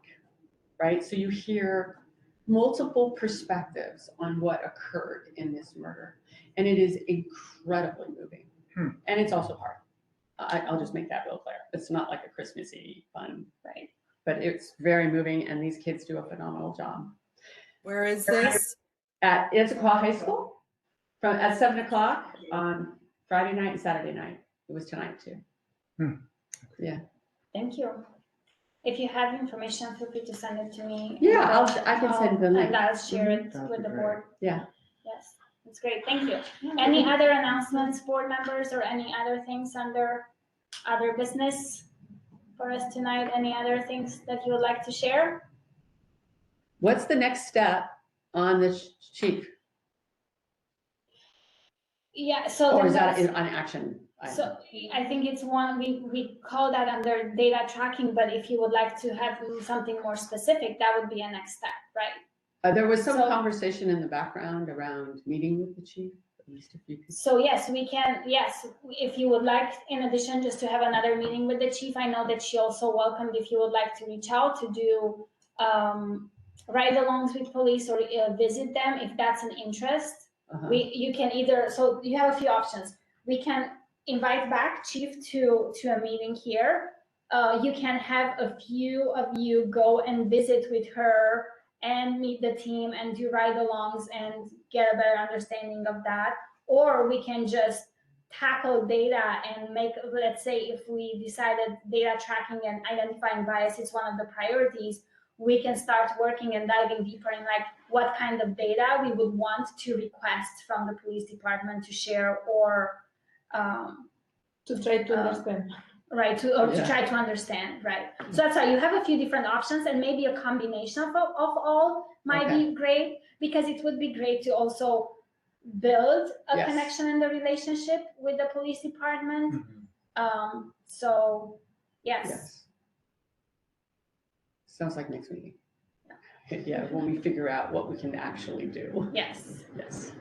right? So you hear multiple perspectives on what occurred in this murder. And it is incredibly moving. And it's also hard. I'll just make that real clear. It's not like a Christmassy fun, right? But it's very moving, and these kids do a phenomenal job. Where is this? At Issaquah High School, at 7 o'clock on Friday night and Saturday night. It was tonight too. Yeah. Thank you. If you have information, feel free to send it to me. Yeah, I can send the link. And I'll share it with the board. Yeah. Yes, that's great. Thank you. Any other announcements, board members, or any other things under other business for us tonight? Any other things that you would like to share? What's the next step on the chief? Yeah, so Or is that an action item? So I think it's one, we call that under data tracking, but if you would like to have something more specific, that would be a next step, right? There was some conversation in the background around meeting with the chief, at least a few people. So yes, we can, yes, if you would like, in addition, just to have another meeting with the chief, I know that she also welcomed if you would like to reach out to do ride-alongs with police or visit them, if that's an interest. You can either, so you have a few options. We can invite back chief to a meeting here. You can have a few of you go and visit with her and meet the team and do ride-alongs and get a better understanding of that. Or we can just tackle data and make, let's say if we decided data tracking and identifying bias is one of the priorities, we can start working and diving deeper in like what kind of data we would want to request from the police department to share or to try to understand. Right, to try to understand, right. So that's why you have a few different options, and maybe a combination of all might be great, because it would be great to also build a connection in the relationship with the police department. So yes. Sounds like next meeting. Yeah, when we figure out what we can actually do. Yes. Yes.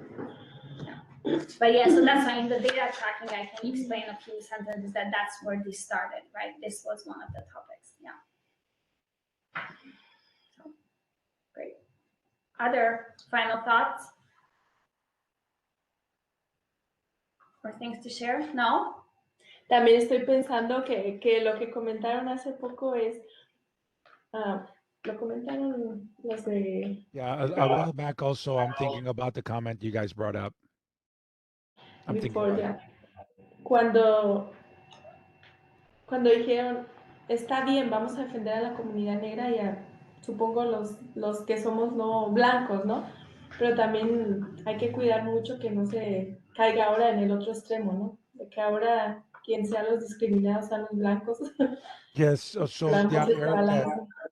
But yeah, so that's why in the data tracking, I can explain a few sentences that's where this started, right? This was one of the topics, yeah. So, great. Other final thoughts? Or things to share? No? También estoy pensando que lo que comentaron hace poco es, lo comentaron los de... Yeah, a while back also, I'm thinking about the comment you guys brought up. I'm thinking about it. Cuando dijeron, está bien, vamos a defender a la comunidad negra y a, supongo, los que somos no blancos, ¿no? Pero también hay que cuidar mucho que no se caiga ahora en el otro extremo, ¿no? De que ahora quien sean los discriminados sean los blancos. Yes, so Blancos de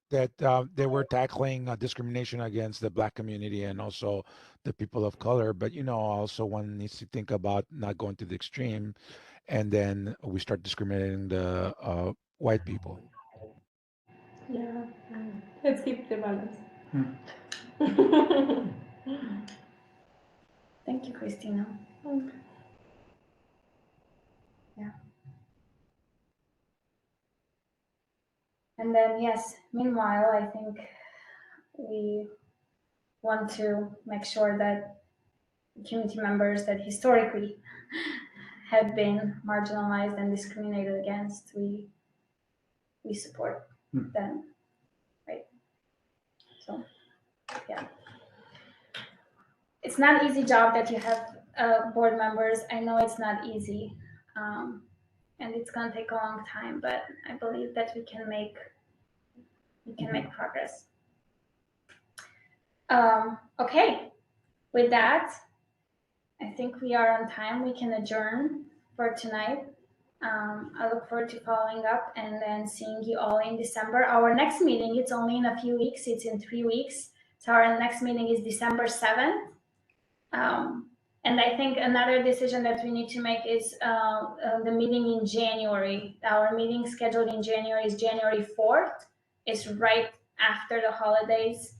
that they were tackling discrimination against the Black community and also the people of color, but also one needs to think about not going to the extreme, and then we start discriminating the white people. Yeah, let's keep the balance. Thank you, Christina. Yeah. And then, yes, meanwhile, I think we want to make sure that community members that historically have been marginalized and discriminated against, we support them, right? So, yeah. It's not an easy job that you have board members. I know it's not easy. And it's going to take a long time, but I believe that we can make progress. Okay, with that, I think we are on time. We can adjourn for tonight. I look forward to following up and then seeing you all in December. Our next meeting, it's only in a few weeks. It's in 3 weeks. So our next meeting is December 7th. And I think another decision that we need to make is the meeting in January. Our meeting scheduled in January is January 4th. It's right after the holidays.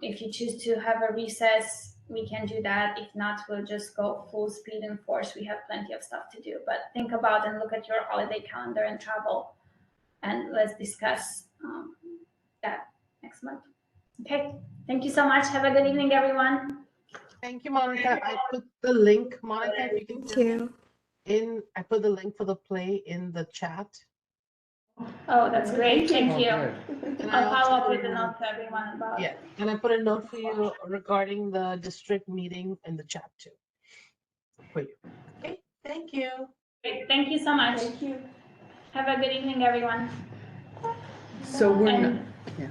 If you choose to have a recess, we can do that. If not, we'll just go full speed and force. We have plenty of stuff to do. But think about and look at your holiday calendar and travel, and let's discuss that next month. Okay, thank you so much. Have a good evening, everyone. Thank you, Monica. I put the link, Monica, if you can. Thank you. I put the link for the play in the chat. Oh, that's great. Thank you. And I'll follow up also, with a note to everyone about yeah, and I put a note for you regarding the district meeting in the chat too. For you. Okay, thank you. Great. Thank you so much. Thank you. Have a good evening, everyone. So we're not, And yeah.